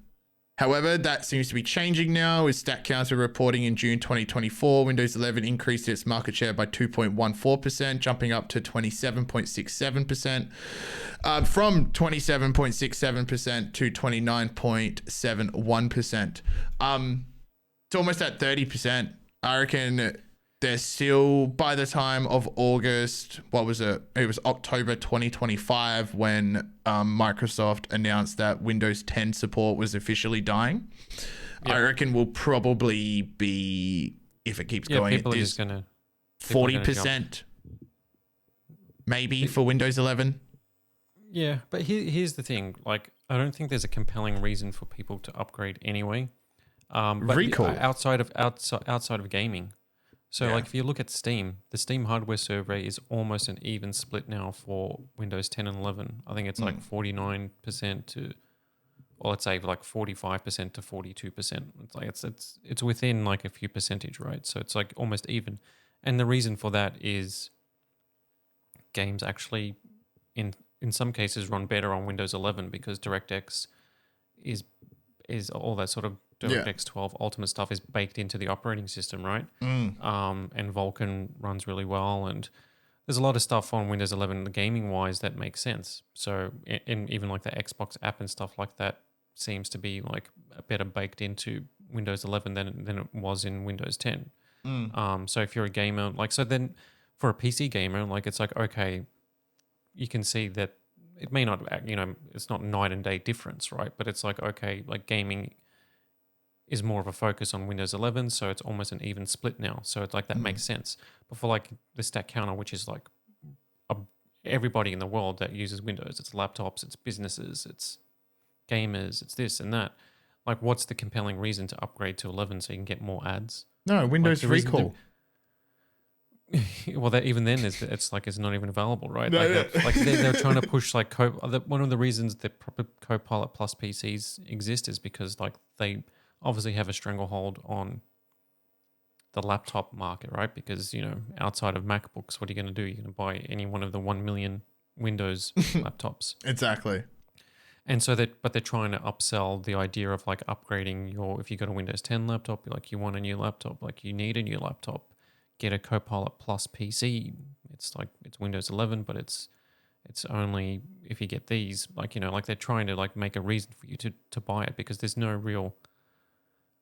However, that seems to be changing now, with StatCounter reporting in June 2024, Windows 11 increased its market share by 2.14%, jumping up to 27.67%, from 27.67% to 29.71%. It's almost at 30%. I reckon they're still, by the time of August, what was it? It was October 2025 when Microsoft announced that Windows 10 support was officially dying. Yep. I reckon we'll probably be, if it keeps going, people are just gonna 40% maybe for Windows 11. Yeah, but here's the thing. Like, I don't think there's a compelling reason for people to upgrade anyway. But Recall. outside of gaming. So like if you look at Steam, the Steam hardware survey is almost an even split now for Windows 10 and 11. I think it's like 49% to, or let's say like 45% to 42%. It's like it's within like a few percentage, right? So it's like almost even. And the reason for that is games actually in some cases run better on Windows 11 because DirectX is all that sort of DirectX 12 Ultimate stuff is baked into the operating system, right? And Vulkan runs really well, and there's a lot of stuff on Windows 11 gaming-wise that makes sense. So, and even like the Xbox app and stuff like that seems to be like better baked into Windows 11 than it was in Windows 10. So if you're a gamer, like, so then for a PC gamer, like it's like, okay, you can see that it may not, it's not night and day difference, right? But it's like, okay, like gaming is more of a focus on Windows 11, so it's almost an even split now. So it's like that makes sense. But for like the StatCounter, which is like everybody in the world that uses Windows, it's laptops, it's businesses, it's gamers, it's this and that. Like, what's the compelling reason to upgrade to 11 so you can get more ads? No, Windows Recall. Well, that even then it's like it's not even available, right? They're trying to push like one of the reasons that proper Copilot Plus PCs exist is because like they obviously have a stranglehold on the laptop market, right? Because outside of MacBooks, what are you going to do? You're going to buy any one of the 1 million Windows laptops. Exactly. And so they're trying to upsell the idea of like upgrading if you got a Windows 10 laptop, like you want a new laptop, like you need a new laptop. Get a Copilot Plus PC. It's like it's Windows 11, but it's only if you get these. Like like they're trying to like make a reason for you to buy it because there's no real.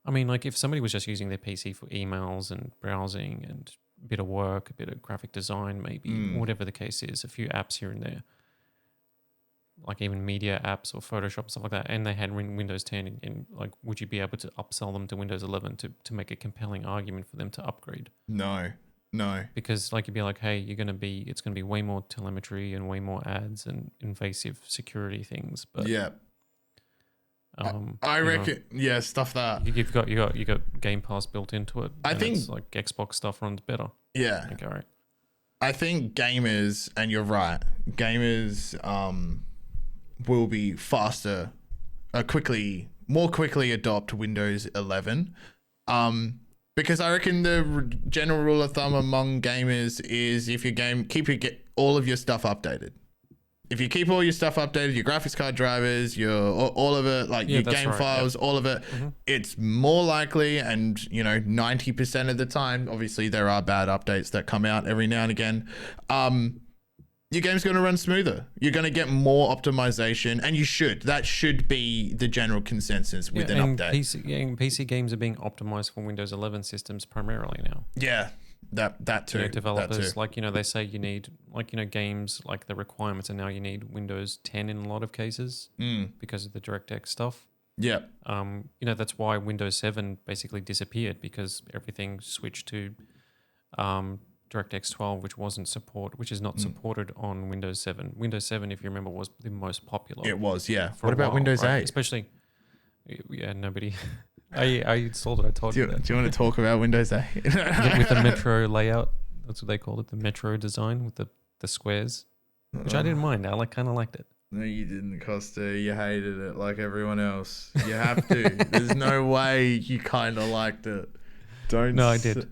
I mean, like if somebody was just using their PC for emails and browsing and a bit of work, a bit of graphic design, maybe whatever the case is, a few apps here and there, like even media apps or Photoshop stuff like that, and they had Windows 10, and like, would you be able to upsell them to Windows 11 to make a compelling argument for them to upgrade? No. Because like you'd be like, hey, it's going to be way more telemetry and way more ads and invasive security things. But yeah, I reckon stuff that you've got Game Pass built into it. I think it's like Xbox stuff runs better. Yeah, I think, all right. I think gamers, and you're right, gamers will be faster, more quickly adopt Windows 11. Because I reckon the general rule of thumb among gamers is if you keep all of your stuff updated. if you keep all your stuff updated, your graphics card drivers, your all of it, like your game files, all of it, it's more likely, and 90% of the time, obviously there are bad updates that come out every now and again. Your game's going to run smoother. You're going to get more optimization, and that should be the general consensus with an update. PC games are being optimized for Windows 11 systems primarily now. Yeah, that too. Developers, they say you need, games, the requirements are now you need Windows 10 in a lot of cases because of the DirectX stuff. Yeah. That's why Windows 7 basically disappeared, because everything switched to DirectX 12, which is not supported on Windows 7. Windows 7, if you remember, was the most popular. It was, yeah. What about Windows 8? Especially, nobody. I installed it. I told you that. Do you want to talk about Windows 8? With the Metro layout, that's what they called it, the Metro design with the squares, which I didn't mind. I kind of liked it. No, you didn't, Kosta. You hated it like everyone else. You have to. There's no way you kind of liked it. No, I did.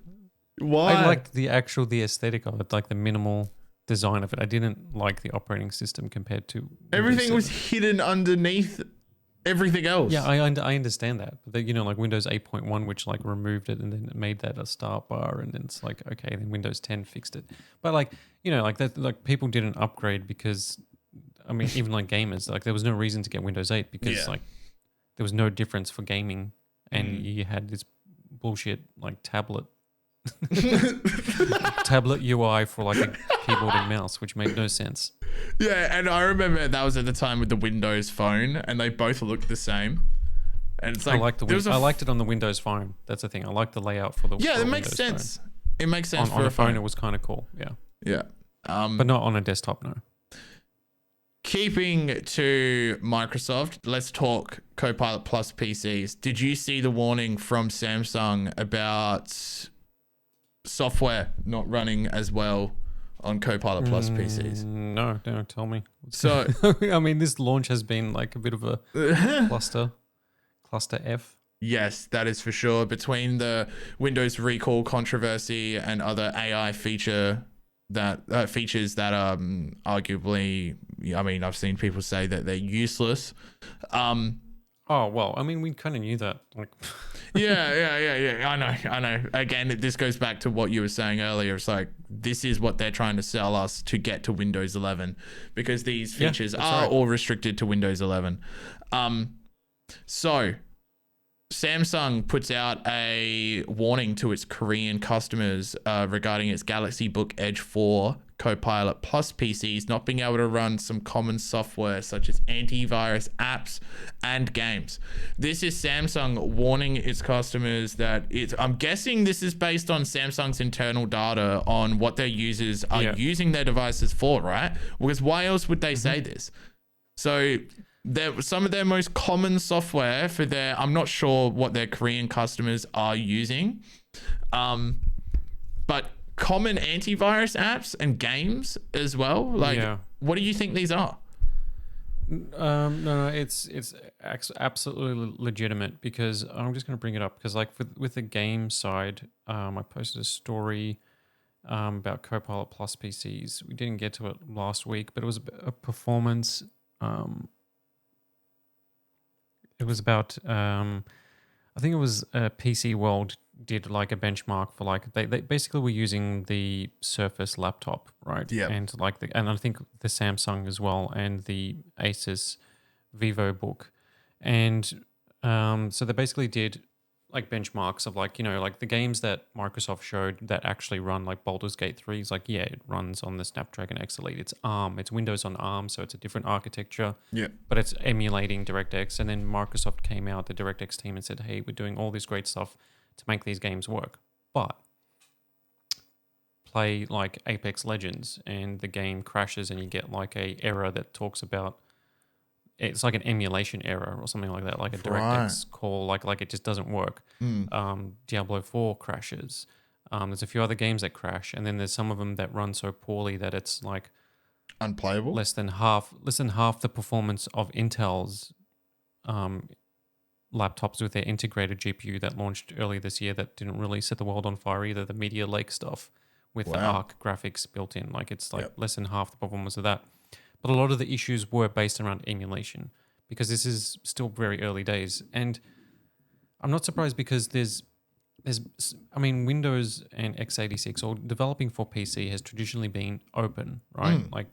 Why? I liked the aesthetic of it, like the minimal design of it. I didn't like the operating system compared to everything was hidden underneath everything else. Yeah, I understand that. But like Windows 8.1, which removed it and then made that a start bar, and then it's like, okay, then Windows 10 fixed it. But that, people didn't upgrade because, even gamers, there was no reason to get Windows 8 because there was no difference for gaming, and you had this bullshit tablet UI for a keyboard and mouse, which made no sense. Yeah, and I remember that was at the time with the Windows Phone, and they both looked the same. And it's I liked it on the Windows Phone. That's the thing. I liked the layout for the it makes sense. Phone. It makes sense on a phone. It was kind of cool. Yeah. Yeah. But not on a desktop. No. Keeping to Microsoft, let's talk Copilot Plus PCs. Did you see the warning from Samsung about software not running as well on Copilot Plus PCs? No, tell me. So, this launch has been a bit of a cluster F. Yes, that is for sure. Between the Windows recall controversy and other AI features that arguably, I've seen people say that they're useless. Oh, well, we kind of knew that. Yeah. I know. Again, this goes back to what you were saying earlier. It's this is what they're trying to sell us to get to Windows 11, because these features are all restricted to Windows 11. So Samsung puts out a warning to its Korean customers regarding its Galaxy Book Edge 4 Copilot Plus PCs not being able to run some common software such as antivirus apps and games. This is Samsung warning its customers that I'm guessing this is based on Samsung's internal data on what their users are using their devices for, right? Because why else would they say this? So some of their most common software for I'm not sure what their Korean customers are using, but common antivirus apps and games as well. What do you think these are? No, it's absolutely legitimate, because I'm just going to bring it up because with the game side, I posted a story about Copilot Plus PCs. We didn't get to it last week, but it was a performance. It was about I think it was PC World did a benchmark for they basically were using the Surface laptop, right? Yeah. And and I think the Samsung as well, and the Asus VivoBook, and so they basically did benchmarks of the games that Microsoft showed that actually run Baldur's Gate 3 is it runs on the Snapdragon X Elite. It's ARM, it's Windows on ARM, so it's a different architecture. Yeah. But it's emulating DirectX, and then Microsoft came out, the DirectX team, and said, "Hey, we're doing all this great stuff to make these games work, but play Apex Legends and the game crashes and you get a error that talks about." It's an emulation error or something like that, a DirectX call, it just doesn't work. Diablo 4 crashes. There's a few other games that crash, and then there's some of them that run so poorly that it's unplayable. Less than half the performance of Intel's laptops with their integrated GPU that launched early this year that didn't really set the world on fire either. The Media Lake stuff with the Arc graphics built in, it's less than half the performance of that. But a lot of the issues were based around emulation because this is still very early days. And I'm not surprised because Windows and x86 or developing for PC has traditionally been open, right? Like,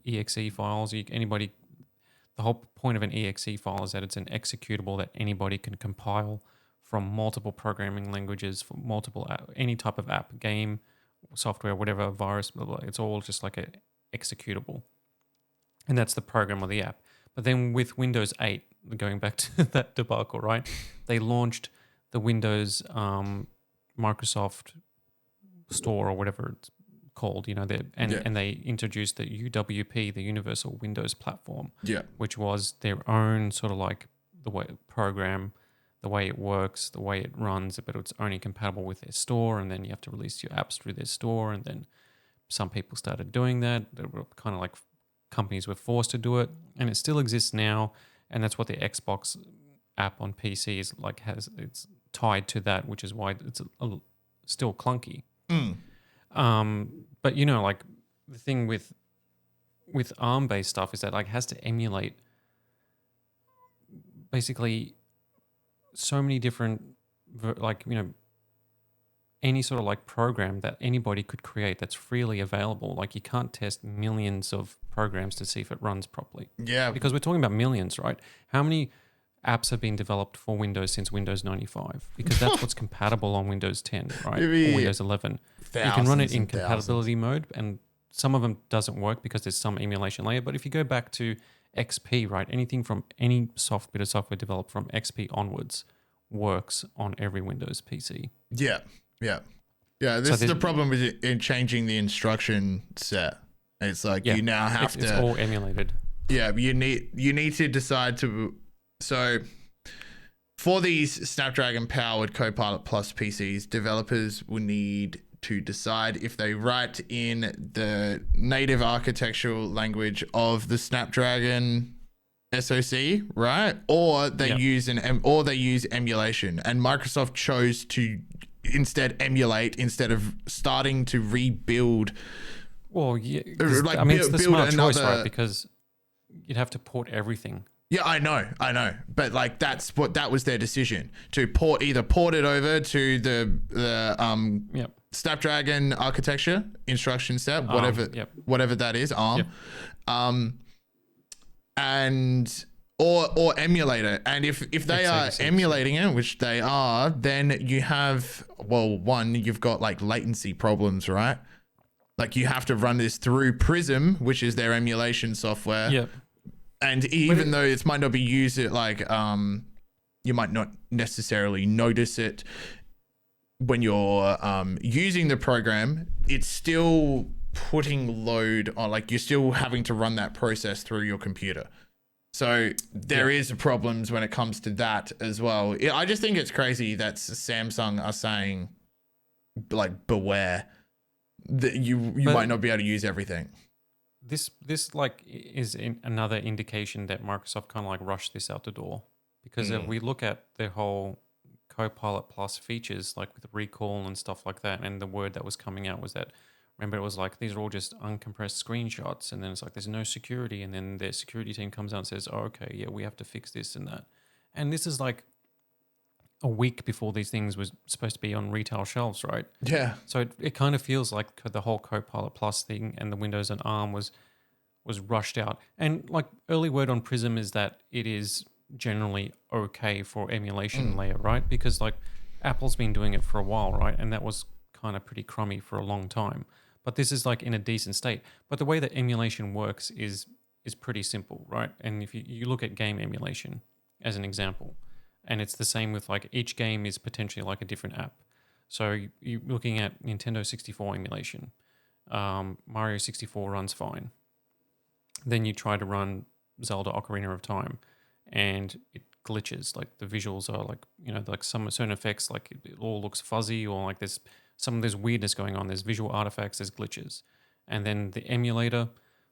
exe files, the whole point of an exe file is that it's an executable that anybody can compile from multiple programming languages, for any type of app, game, software, whatever, virus, blah, blah. It's all just like a executable. And that's the program of the app. But then with Windows 8, going back to that debacle, right? They launched the Windows Microsoft Store or whatever it's called, and they introduced the UWP, the Universal Windows Platform, which was their own sort of like the way program, the way it works, the way it runs, but it's only compatible with their store, and then you have to release your apps through their store, and then some people started doing that. They were kind of like companies were forced to do it, and it still exists now, and that's what the Xbox app on PC is like. It's tied to that, which is why it's still clunky. But like the thing with ARM-based stuff is that like it has to emulate basically so many different any sort of like program that anybody could create that's freely available. Like you can't test millions of programs to see if it runs properly. Yeah. Because we're talking about millions, right? How many apps have been developed for Windows since Windows 95? Because that's what's compatible on Windows 10, right? Or Windows 11. You can run it in compatibility mode, and some of them doesn't work because there's some emulation layer. But if you go back to XP, right, anything from any bit of software developed from XP onwards works on every Windows PC. Yeah. This is the problem with it in changing the instruction set. It's like you now have to. It's all emulated. Yeah, you need to decide to. So, for these Snapdragon-powered Copilot Plus PCs, developers will need to decide if they write in the native architectural language of the Snapdragon SoC, right? Or they use emulation. And Microsoft chose to instead emulate instead of starting to rebuild. Well, yeah, it's the smart choice, right? Because you'd have to port everything. Yeah, I know. But like that was their decision to either port it over to the Snapdragon architecture instruction set, whatever that is, ARM. And or emulate it. And if they are emulating it, which they are, then you have you've got like latency problems, right? Like you have to run this through Prism, which is their emulation software. Yep. And even though it might not be used, you might not necessarily notice it when you're using the program. It's still putting load on, like you're still having to run that process through your computer. So there is problems when it comes to that as well. I just think it's crazy that Samsung are saying, like, beware that you might not be able to use everything. This like is another indication that Microsoft kind of like rushed this out the door, because if we look at their whole Copilot Plus features, like with recall and stuff like that, and the word that was coming out was that, remember, it was like these are all just uncompressed screenshots, and then it's like there's no security, and then their security team comes out and says, oh, okay, yeah, we have to fix this and that. And this is like a week before these things was supposed to be on retail shelves, right? Yeah. So it kind of feels like the whole Copilot Plus thing and the Windows and ARM was rushed out. And like early word on Prism is that it is generally okay for emulation layer, right? Because like Apple's been doing it for a while, right? And that was kind of pretty crummy for a long time. But this is like in a decent state. But the way that emulation works is pretty simple, right? And if you look at game emulation as an example, and it's the same with like each game is potentially like a different app. So you're looking at Nintendo 64 emulation. Mario 64 runs fine. Then you try to run Zelda Ocarina of Time and it glitches. Like the visuals are like, like some certain effects, like it all looks fuzzy, or like there's weirdness going on. There's visual artifacts, there's glitches. And then the emulator,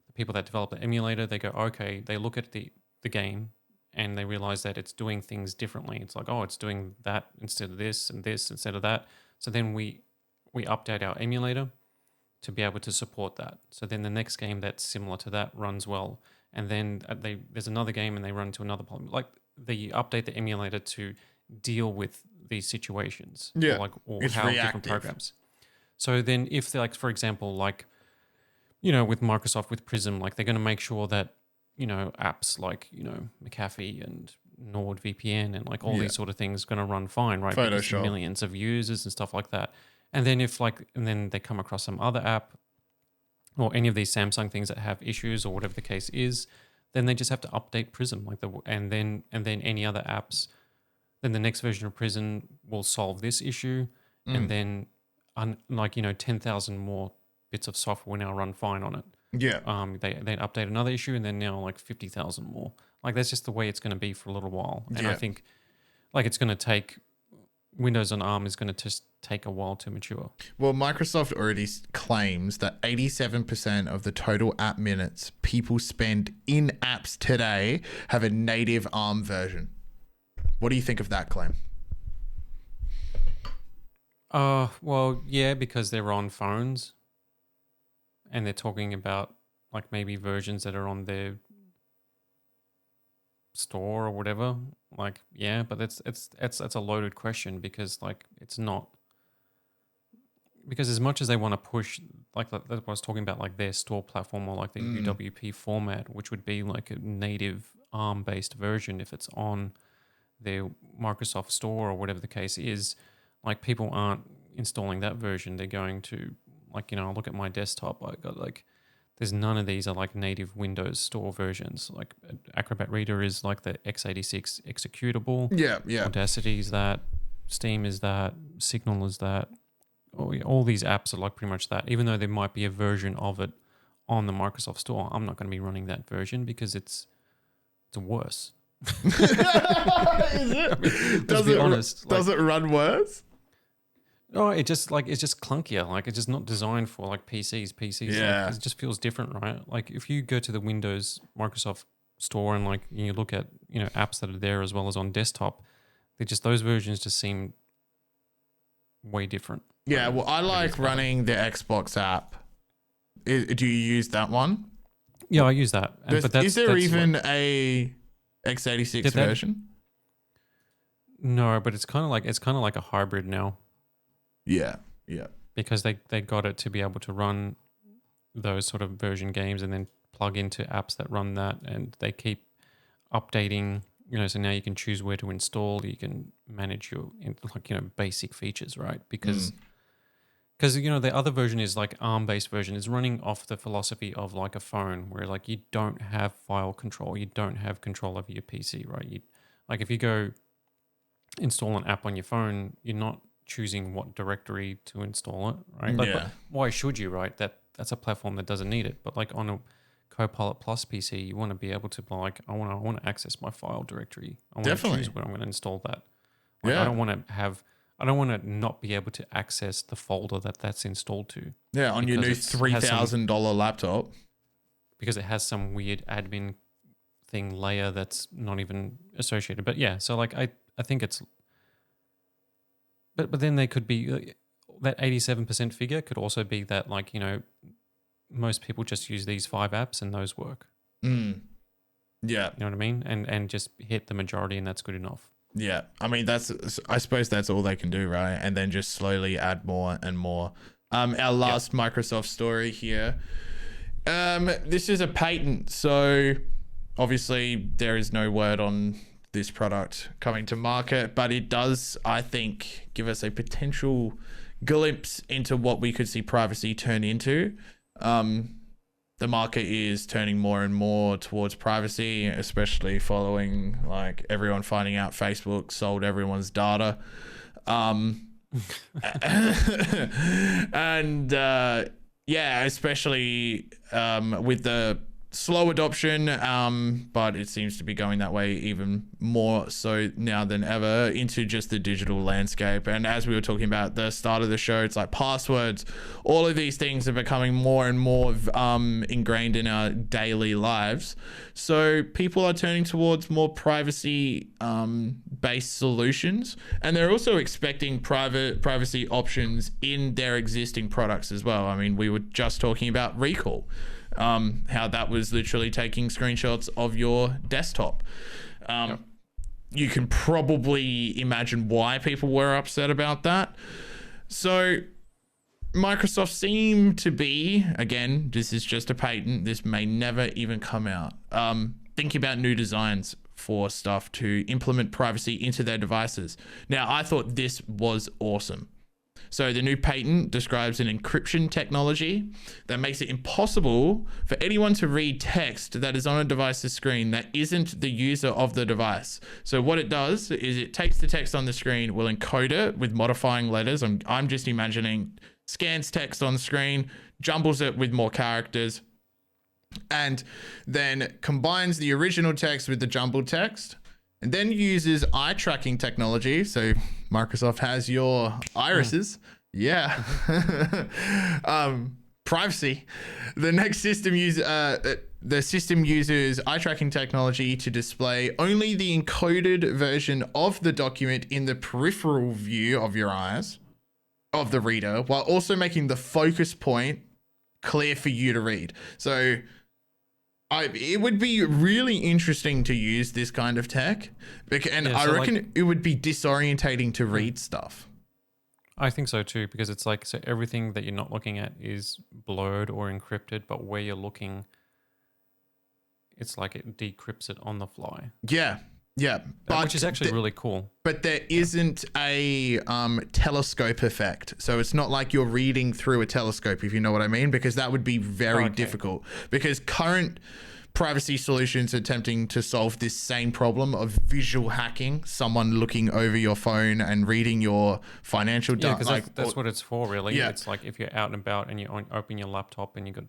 the people that develop the emulator, they go, okay, they look at the game and they realize that it's doing things differently. It's like, oh, it's doing that instead of this and this instead of that. So then we update our emulator to be able to support that. So then the next game that's similar to that runs well, and then there's another game and they run into another problem. Like they update the emulator to deal with these situations, or it's how reactive. different programs. So then if they're like, for example, like, you know, with Microsoft, with Prism, like they're going to make sure that, you know, apps like, you know, McAfee and NordVPN and like all these sort of things going to run fine, right? Photoshop. Because millions of users and stuff like that. And then and then they come across some other app or any of these Samsung things that have issues or whatever the case is, then they just have to update Prism, and then any other apps. Then the next version of Prism will solve this issue, and then 10,000 more bits of software will now run fine on it. Yeah. They update another issue, and then now like 50,000 more. Like that's just the way it's going to be for a little while. And I think like it's going to take Windows on ARM is going to just take a while to mature. Well, Microsoft already claims that 87% of the total app minutes people spend in apps today have a native ARM version. What do you think of that claim? Well, yeah, because they're on phones and they're talking about like maybe versions that are on their store or whatever. Like, yeah, but that's a loaded question because like it's not, because as much as they want to push, like that's what I was talking about, like their store platform or like the UWP format, which would be like a native ARM based version if it's on their Microsoft store or whatever the case is, like people aren't installing that version. They're going to, like, you know, look at my desktop. I got like, there's none of these are like native Windows Store versions. Like Acrobat Reader is like the x86 executable. Yeah. Audacity is that. Steam is that. Signal is that. All these apps are like pretty much that. Even though there might be a version of it on the Microsoft Store, I'm not going to be running that version because it's worse. Is it? I mean, does it run worse? Oh, it's just clunkier. Like it's just not designed for like PCs. Yeah. Like, it just feels different, right? Like if you go to the Windows Microsoft Store and like you look at, you know, apps that are there as well as on desktop, those versions just seem way different. Yeah, well, I like running the Xbox app. Do you use that one? Yeah, I use that. Is there even a x86 version? No, but it's kind of like a hybrid now. Yeah. Because they got it to be able to run those sort of version games and then plug into apps that run that, and they keep updating, you know, so now you can choose where to install, you can manage your like, you know, basic features, right? Because you know, the other version is like ARM-based version is running off the philosophy of like a phone where like you don't have file control, you don't have control over your PC, right? Like if you go install an app on your phone, you're not choosing what directory to install it, right? Like, Yeah. why should you, right? That's a platform that doesn't need it. But like on a Copilot Plus PC, you want to be able to like, I want to access my file directory. I want to choose where I'm going to install that. Like, Yeah. I don't want to not be able to access the folder that's installed to. Yeah, on your new $3,000 laptop. Because it has some weird admin thing layer that's not even associated. But yeah, so like I think it's, but then they could be, that 87% figure could also be that, like, you know, most people just use these 5 apps and those work. Yeah. You know what I mean? And just hit the majority and that's good enough. Yeah. I mean, I suppose that's all they can do, right? And then just slowly add more and more. Our last Microsoft story here. This is a patent. So obviously there is no word on this product coming to market, but it does, I think, give us a potential glimpse into what we could see privacy turn into. The market is turning more and more towards privacy, especially following like everyone finding out Facebook sold everyone's data. And especially with the slow adoption, but it seems to be going that way even more so now than ever into just the digital landscape. And as we were talking about at the start of the show, it's like passwords, all of these things are becoming more and more ingrained in our daily lives. So people are turning towards more privacy based solutions, and they're also expecting privacy options in their existing products as well. I mean, we were just talking about Recall, how that was literally taking screenshots of your desktop. Yep. You can probably imagine why people were upset about that. So Microsoft seem to be, again, this is just a patent, this may never even come out, thinking about new designs for stuff to implement privacy into their devices. Now, I thought this was awesome. So the new patent describes an encryption technology that makes it impossible for anyone to read text that is on a device's screen that isn't the user of the device. So what it does is it takes the text on the screen, will encode it with modifying letters. I'm just imagining, scans text on the screen, jumbles it with more characters, and then combines the original text with the jumbled text, and then uses eye tracking technology. So Microsoft has your irises. Yeah. Privacy. The system uses eye tracking technology to display only the encoded version of the document in the peripheral view of your eyes, of the reader, while also making the focus point clear for you to read. So it would be really interesting to use this kind of tech, and I reckon it would be disorientating to read stuff. I think so too, because it's like, so everything that you're not looking at is blurred or encrypted, but where you're looking, it's like it decrypts it on the fly. Yeah. But which is actually really cool. But there isn't a telescope effect. So it's not like you're reading through a telescope, if you know what I mean, because that would be very difficult. Because current privacy solutions are attempting to solve this same problem of visual hacking, someone looking over your phone and reading your financial data. Yeah, because that's what it's for, really. Yeah. It's like if you're out and about and you open your laptop and you got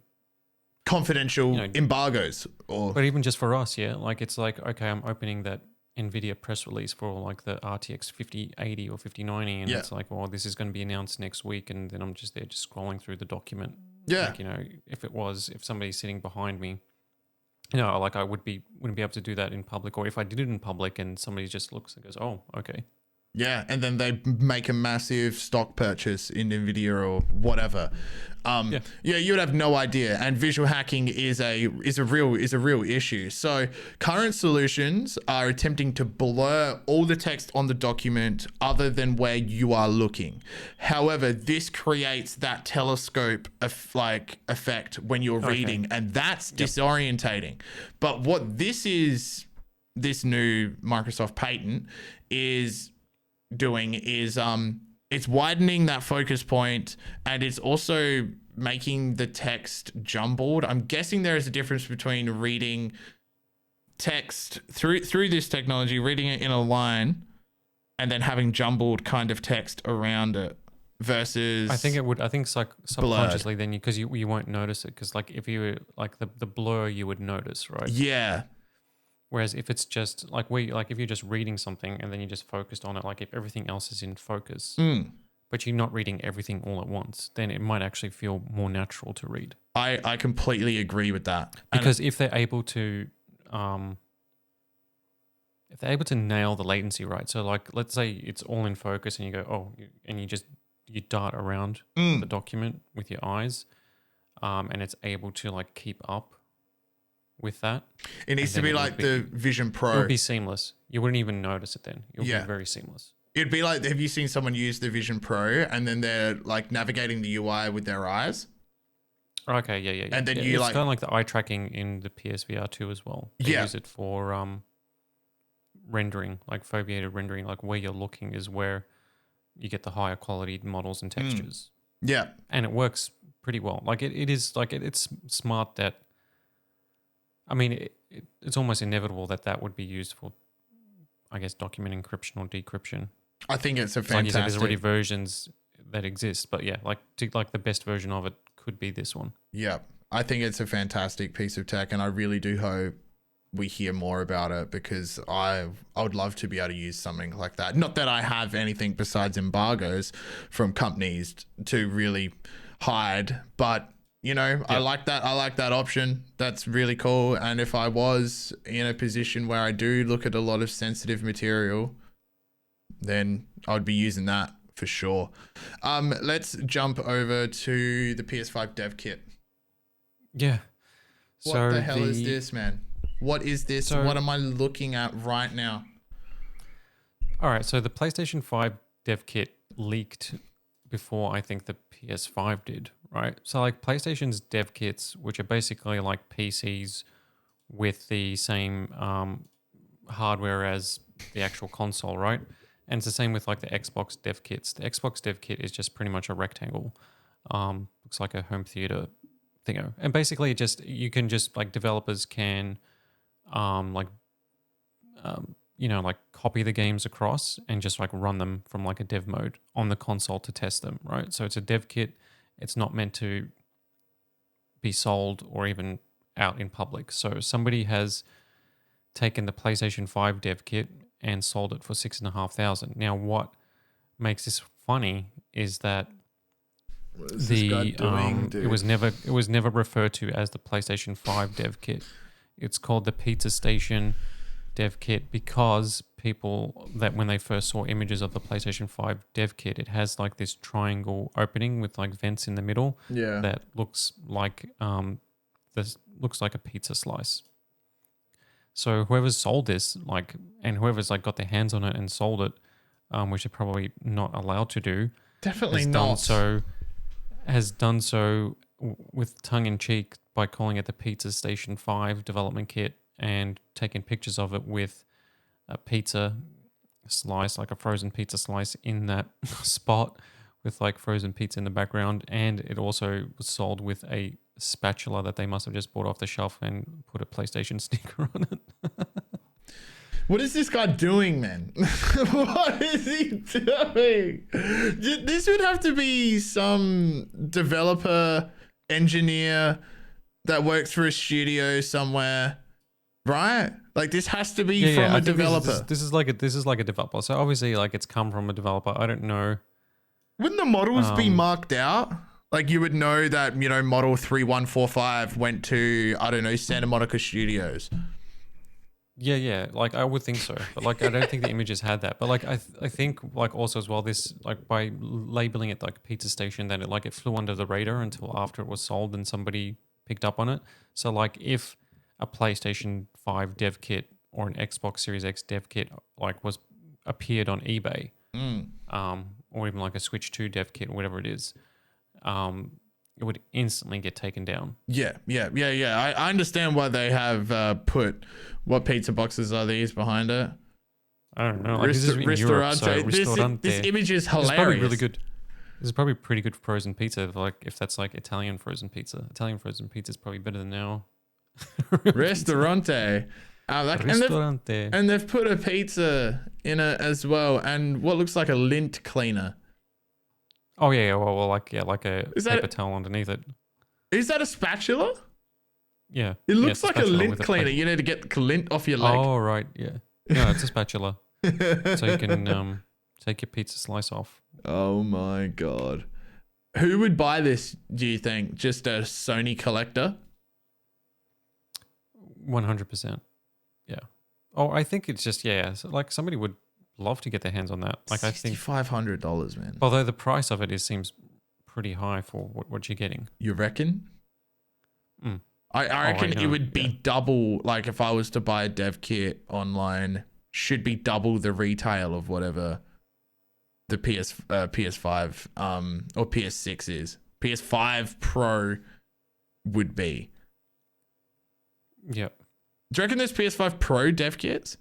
confidential embargoes. But even just for us, like it's like, okay, I'm opening that NVIDIA press release for like the RTX 5080 or 5090, and it's like, oh, this is going to be announced next week, and then I'm just there just scrolling through the document. Yeah. Like, if somebody's sitting behind me, like I wouldn't be able to do that in public, or if I did it in public and somebody just looks and goes, oh, okay. Yeah, and then they make a massive stock purchase in NVIDIA or whatever. You would have no idea. And visual hacking is a real issue. So current solutions are attempting to blur all the text on the document other than where you are looking. However, this creates that telescope effect when you're reading, and that's disorientating. But what this new Microsoft patent is doing is it's widening that focus point, and it's also making the text jumbled. I'm guessing there is a difference between reading text through this technology, reading it in a line, and then having jumbled kind of text around it, versus I think subconsciously blurred. Then because you won't notice it, because like if you were like the blur you would notice, right? Yeah. Whereas if it's just like if you're just reading something and then you just focused on it, like if everything else is in focus, but you're not reading everything all at once, then it might actually feel more natural to read. I completely agree with that. Because if they're able to nail the latency right, so like let's say it's all in focus and you go, and you dart around the document with your eyes, and it's able to like keep up with that. It needs to be like the Vision Pro. It would be seamless. You wouldn't even notice it then. It would be very seamless. It'd be like, have you seen someone use the Vision Pro and then they're like navigating the UI with their eyes? Okay, yeah. And then it's kind of like the eye tracking in the PSVR 2 as well. They use it for rendering, like foveated rendering, like where you're looking is where you get the higher quality models and textures. Yeah. And it works pretty well. Like it is like it's smart that, I mean, it's almost inevitable that would be used for, I guess, document encryption or decryption. I think it's a fantastic. Like you said, there's already versions that exist, but yeah, like the best version of it could be this one. Yeah, I think it's a fantastic piece of tech, and I really do hope we hear more about it, because I would love to be able to use something like that. Not that I have anything besides embargoes from companies to really hide, but you know, I like that. I like that option. That's really cool. And if I was in a position where I do look at a lot of sensitive material, then I'd be using that for sure. Let's jump over to the PS5 Dev Kit. Yeah. What the hell is this, man? What is this? What am I looking at right now? All right, so the PlayStation 5 Dev Kit leaked before I think the PS5 did, right? So like PlayStation's Dev Kits, which are basically like PCs with the same hardware as the actual console, right? And it's the same with like the Xbox Dev Kits. The Xbox Dev Kit is just pretty much a rectangle. Looks like a home theater thingo. And basically you can just like developers can like copy the games across and just like run them from like a dev mode on the console to test them, right? So it's a dev kit. It's not meant to be sold or even out in public. So somebody has taken the PlayStation 5 dev kit and sold it for $6,500. Now, what makes this funny is that it was never referred to as the PlayStation 5 dev kit. It's called the Pizza Station Dev Kit because people that when they first saw images of the PlayStation 5 Dev Kit, it has like this triangle opening with like vents in the middle. Yeah. That looks like a pizza slice. So whoever's sold this, like, and whoever's like got their hands on it and sold it, which they're probably not allowed to do, definitely has done so with tongue in cheek by calling it the Pizza Station 5 development kit and taking pictures of it with a pizza slice, like a frozen pizza slice in that spot with like frozen pizza in the background. And it also was sold with a spatula that they must have just bought off the shelf and put a PlayStation sticker on it. What is this guy doing, man? What is he doing? This would have to be some developer, engineer that works for a studio somewhere, right? Like this has to be from a developer. This is like a developer. So obviously, like it's come from a developer. I don't know. Wouldn't the models be marked out? Like you would know that, you know, model 3145 went to, I don't know, Santa Monica Studios. Yeah. Like I would think so, but like I don't think the images had that. But like I think like also as well, this like by labeling it like Pizza Station, then it flew under the radar until after it was sold and somebody picked up on it. So like if a PlayStation 5 dev kit or an Xbox Series X dev kit like appeared on eBay, or even like a Switch 2 dev kit or whatever it is, it would instantly get taken down. Yeah. I understand why they have put what pizza boxes are these behind it. I don't know. Like, this is in Europe, so this image is hilarious. It's probably really good. This is probably pretty good frozen pizza. Like if that's like Italian frozen pizza. Italian frozen pizza is probably better than our Ristorante. And they've put a pizza in it as well, and what looks like a lint cleaner. Oh yeah, well, like a paper towel underneath it. Is that a spatula? Yeah, it looks like a lint cleaner. You need to get the lint off your leg. Oh right, yeah. No, it's a spatula, so you can take your pizza slice off. Oh my god, who would buy this? Do you think just a Sony collector? 100%. Yeah. Oh, I think it's just So like somebody would love to get their hands on that. Like I think $6,500, man. Although the price of it seems pretty high for what you're getting. You reckon? I reckon it would be double. Like if I was to buy a dev kit online, should be double the retail of whatever the PS5 or PS6 is. PS5 Pro would be. Yeah. Do you reckon there's PS5 Pro dev kits?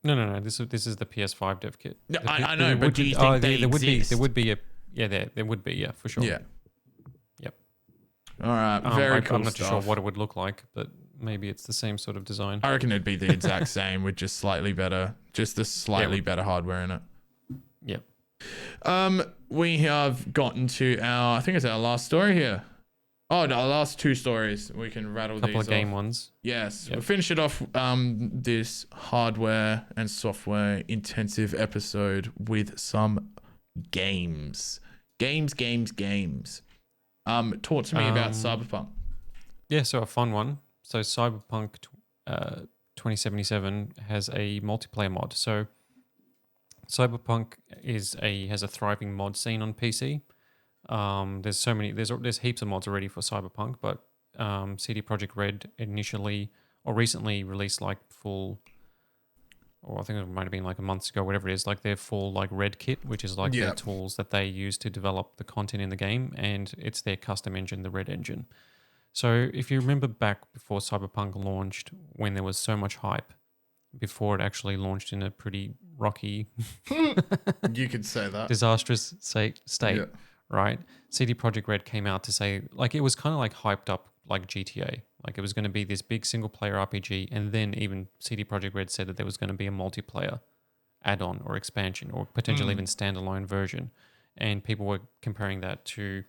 No. This is the PS5 dev kit. I know, but do you think they exist? There would be, for sure. Yeah. Yep. All right, very cool I'm not stuff. sure what it would look like, but maybe it's the same sort of design. I reckon it'd be the exact same with just slightly better better hardware in it. Yep. We have gotten to I think it's our last story here. Oh, no, last two stories. We can rattle these off. Couple of game ones. Yes. Yep. We'll finish it off this hardware and software intensive episode with some games. Games. Talk to me about Cyberpunk. Yeah, so a fun one. So Cyberpunk 2077 has a multiplayer mod. So Cyberpunk has a thriving mod scene on PC. There's heaps of mods already for Cyberpunk, but CD Projekt Red recently released like full, or I think it might have been like a month ago, whatever it is, like their full like Red Kit, which is like their tools that they use to develop the content in the game, and it's their custom engine, the Red engine. So if you remember back before Cyberpunk launched, when there was so much hype, before it actually launched in a pretty rocky, You could say that. disastrous state. Yeah. Right? CD Projekt Red came out to say, like, it was kind of like hyped up like GTA. Like, it was going to be this big single-player RPG, and then even CD Projekt Red said that there was going to be a multiplayer add-on or expansion or potentially even standalone version. And people were comparing that to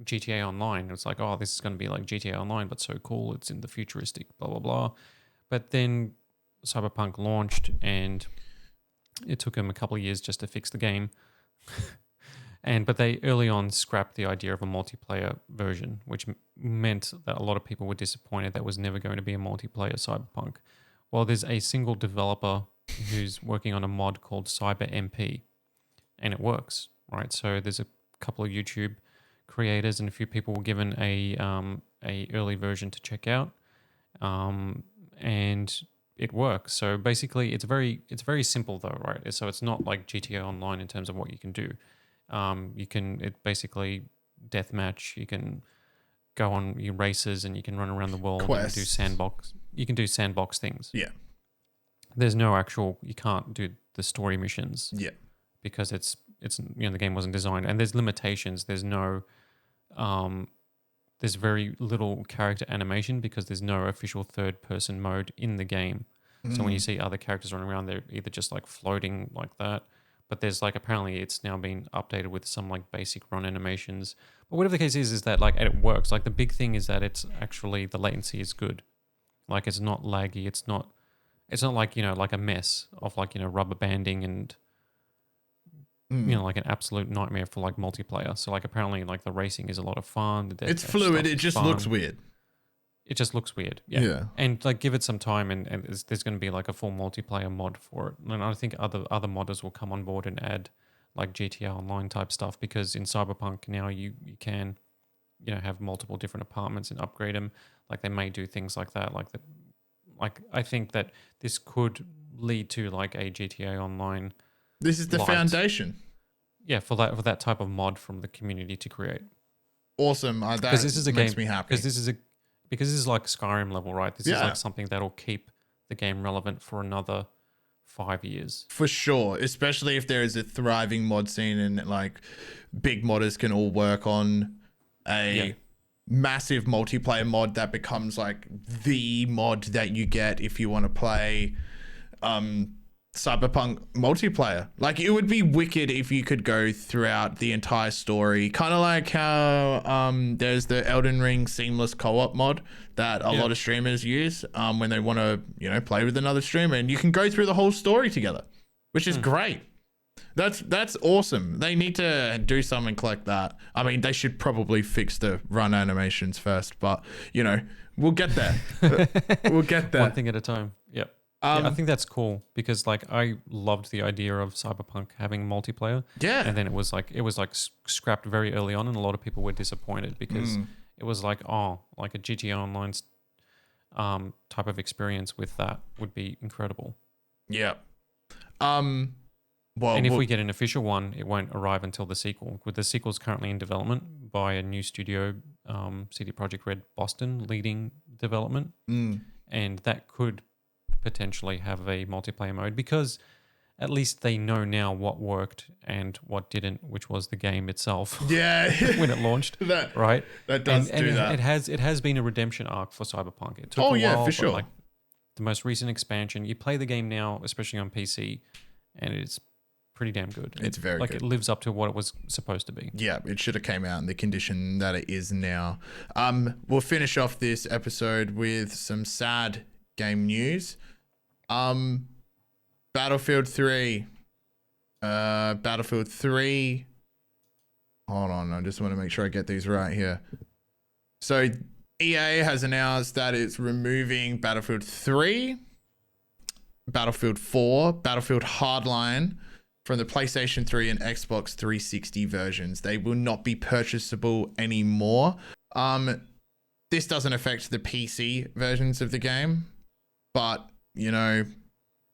GTA Online. It was like, oh, this is going to be like GTA Online, but so cool. It's in the futuristic, blah, blah, blah. But then Cyberpunk launched, and it took them a couple of years just to fix the game. But they early on scrapped the idea of a multiplayer version, which meant that a lot of people were disappointed that was never going to be a multiplayer Cyberpunk. Well, there's a single developer who's working on a mod called CyberMP, and it works, right? So there's a couple of YouTube creators and a few people were given a early version to check out, and it works. So basically, it's very simple though, right? So it's not like GTA Online in terms of what you can do. It basically deathmatch. You can go on your races and you can run around the world and do sandbox. You can do sandbox things. Yeah. There's you can't do the story missions. Yeah. Because it's the game wasn't designed, and there's limitations. There's very little character animation because there's no official third person mode in the game. So when you see other characters running around, they're either just like floating like that. But there's like, apparently it's now been updated with some like basic run animations. But whatever the case is that like it works. Like the big thing is that it's actually, the latency is good. Like it's not laggy. It's not like, like a mess of like, rubber banding and, like an absolute nightmare for like multiplayer. So like apparently like the racing is a lot of fun. It's fluid. It just looks weird. It just looks weird. Yeah. And like give it some time and there's going to be like a full multiplayer mod for it. And I think other modders will come on board and add like GTA Online type stuff, because in Cyberpunk now you can, have multiple different apartments and upgrade them. Like they may do things like that. Like I think that this could lead to like a GTA Online. This is the foundation. Yeah, for that type of mod from the community to create. Awesome. That makes me happy. Because this is like Skyrim level, right? This is like something that'll keep the game relevant for another 5 years. For sure, especially if there is a thriving mod scene and like big modders can all work on a massive multiplayer mod that becomes like the mod that you get if you want to play Cyberpunk multiplayer. Like it would be wicked if you could go throughout the entire story, kind of like how there's the Elden Ring seamless co-op mod that a lot of streamers use when they want to play with another streamer, and you can go through the whole story together, which is great. That's awesome. They need to do something like that. I mean, they should probably fix the run animations first, but we'll get there. We'll get there one thing at a time. Yep. I think that's cool because like I loved the idea of Cyberpunk having multiplayer. Yeah. And then it was like scrapped very early on, and a lot of people were disappointed because it was like a GTA Online type of experience with that would be incredible. Yeah. And if we get an official one, it won't arrive until the sequel. With the sequel's currently in development by a new studio, CD Projekt Red Boston, leading development, and that could potentially have a multiplayer mode because at least they know now what worked and what didn't, which was the game itself. Yeah, when it launched, right? That does do that. It has been a redemption arc for Cyberpunk. It took a while, for sure. Like the most recent expansion, you play the game now, especially on PC, and it's pretty damn good. It's very like good. It lives up to what it was supposed to be. Yeah, it should have came out in the condition that it is now. We'll finish off this episode with some sad game news. Battlefield 3. Battlefield 3. Hold on, I just want to make sure I get these right here. So EA has announced that it's removing Battlefield 3, Battlefield 4, Battlefield Hardline from the PlayStation 3 and Xbox 360 versions. They will not be purchasable anymore. This doesn't affect the PC versions of the game, but, you know,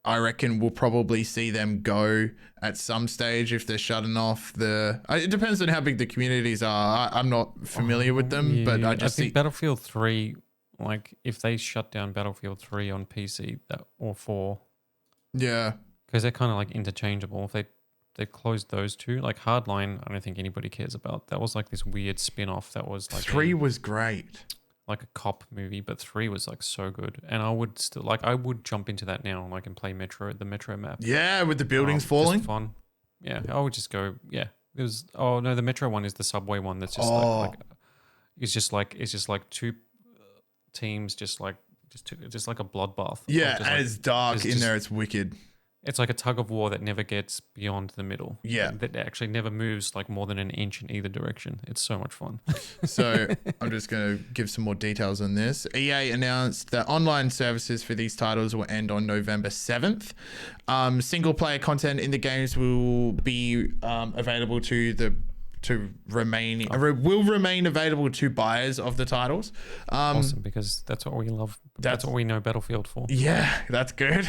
I reckon we'll probably see them go at some stage if they're shutting off the... It depends on how big the communities are. I'm not familiar with them, but I think Battlefield 3, like, if they shut down Battlefield 3 on PC or 4... Yeah. Because they're kind of like interchangeable. If they closed those two, like Hardline, I don't think anybody cares about. That was like this weird spin-off that was like 3 was great. Like a cop movie, but 3 was like so good. And I would still I would jump into that now, like, and play the Metro map. Yeah, with the buildings falling. Just fun. Yeah, I would just go. Yeah, it was. Oh no, the Metro one is the subway one. That's just it's just like two teams, just like a bloodbath. Yeah, and it's dark in there. It's wicked. It's like a tug of war that never gets beyond the middle. Yeah. That actually never moves like more than an inch in either direction. It's so much fun. So I'm just going to give some more details on this. EA announced that online services for these titles will end on November 7th. Single player content in the games will be available will remain available to buyers of the titles. Awesome, because that's what we love. That's what we know Battlefield for. Yeah, that's good.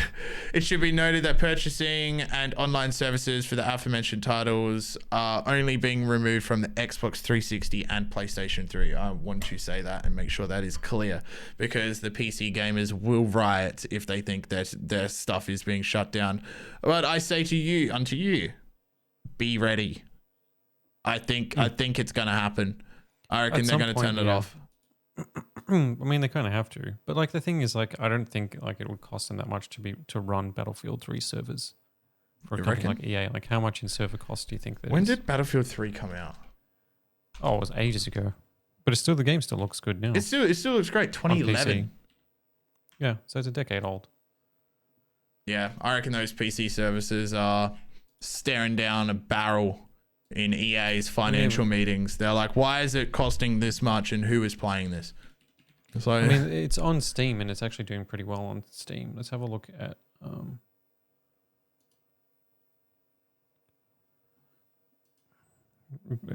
It should be noted that purchasing and online services for the aforementioned titles are only being removed from the Xbox 360 and PlayStation 3. I want to say that and make sure that is clear, because the PC gamers will riot if they think that their stuff is being shut down. But I say unto you, be ready. I think it's going to happen. I reckon they're going to turn it off. I mean, they kind of have to. But like the thing is, like, I don't think like it would cost them that much to run Battlefield 3 servers for a company like EA. Like, how much in server cost do you think that When is? did Battlefield 3 come out? Oh, it was ages ago. But the game still looks good now. It still looks great. 2011. Yeah, so it's a decade old. Yeah, I reckon those PC services are staring down a barrel in EA's financial meetings. They're like, why is it costing this much and who is playing this? So I mean, it's on Steam and it's actually doing pretty well on Steam. Let's have a look at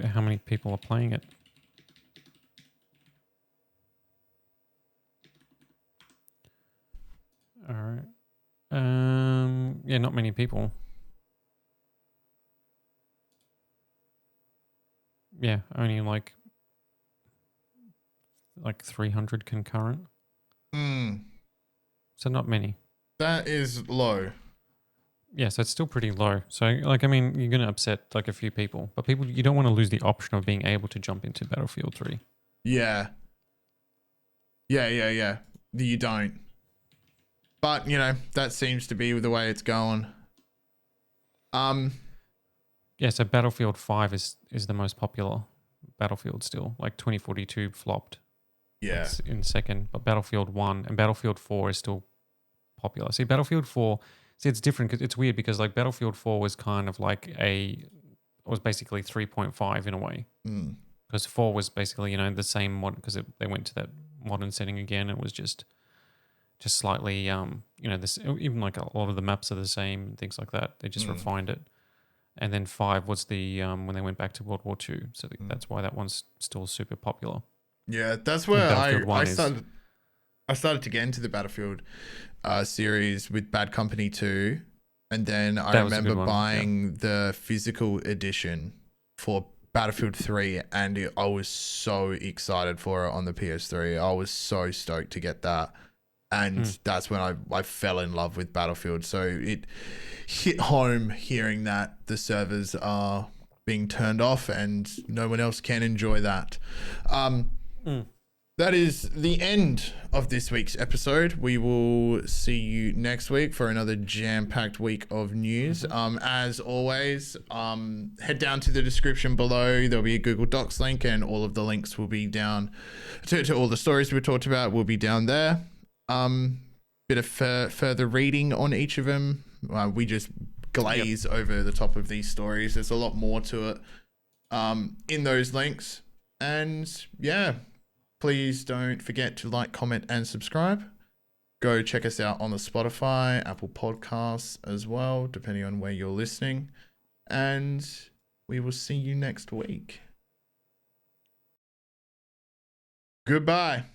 how many people are playing it. All right. Yeah, not many people. Yeah, only like 300 concurrent. So not many. That is low. Yeah, so it's still pretty low. So like, I mean, you're going to upset like a few people, but you don't want to lose the option of being able to jump into Battlefield 3. Yeah. Yeah. You don't. But, you know, that seems to be the way it's going. Yeah, so Battlefield 5 is the most popular Battlefield still. Like 2042 flopped. Yeah. It's in second, but Battlefield 1 and Battlefield 4 is still popular. See, Battlefield 4, it's different because it's weird because like Battlefield 4 was kind of like was basically 3.5 in a way. Because 4 was basically, you know, the same mod, because they went to that modern setting again. It was just slightly, you know, this, even like a lot of the maps are the same and things like that. They just refined it. And then 5 was the when they went back to World War II. So that's why that one's still super popular. Yeah, that's where I started to get into the Battlefield series with Bad Company 2. And then I remember buying the physical edition for Battlefield 3. And I was so excited for it on the PS3. I was so stoked to get that. And that's when I fell in love with Battlefield. So it hit home hearing that the servers are being turned off and no one else can enjoy that. that is the end of this week's episode. We will see you next week for another jam-packed week of news. As always, head down to the description below. There'll be a Google Docs link, and all of the links will be down to all the stories we talked about will be down there. Bit of further reading on each of them. We just glaze over the top of these stories. There's a lot more to it in those links. And yeah, please don't forget to like, comment, and subscribe. Go check us out on the Spotify, Apple Podcasts as well, depending on where you're listening. And we will see you next week. Goodbye.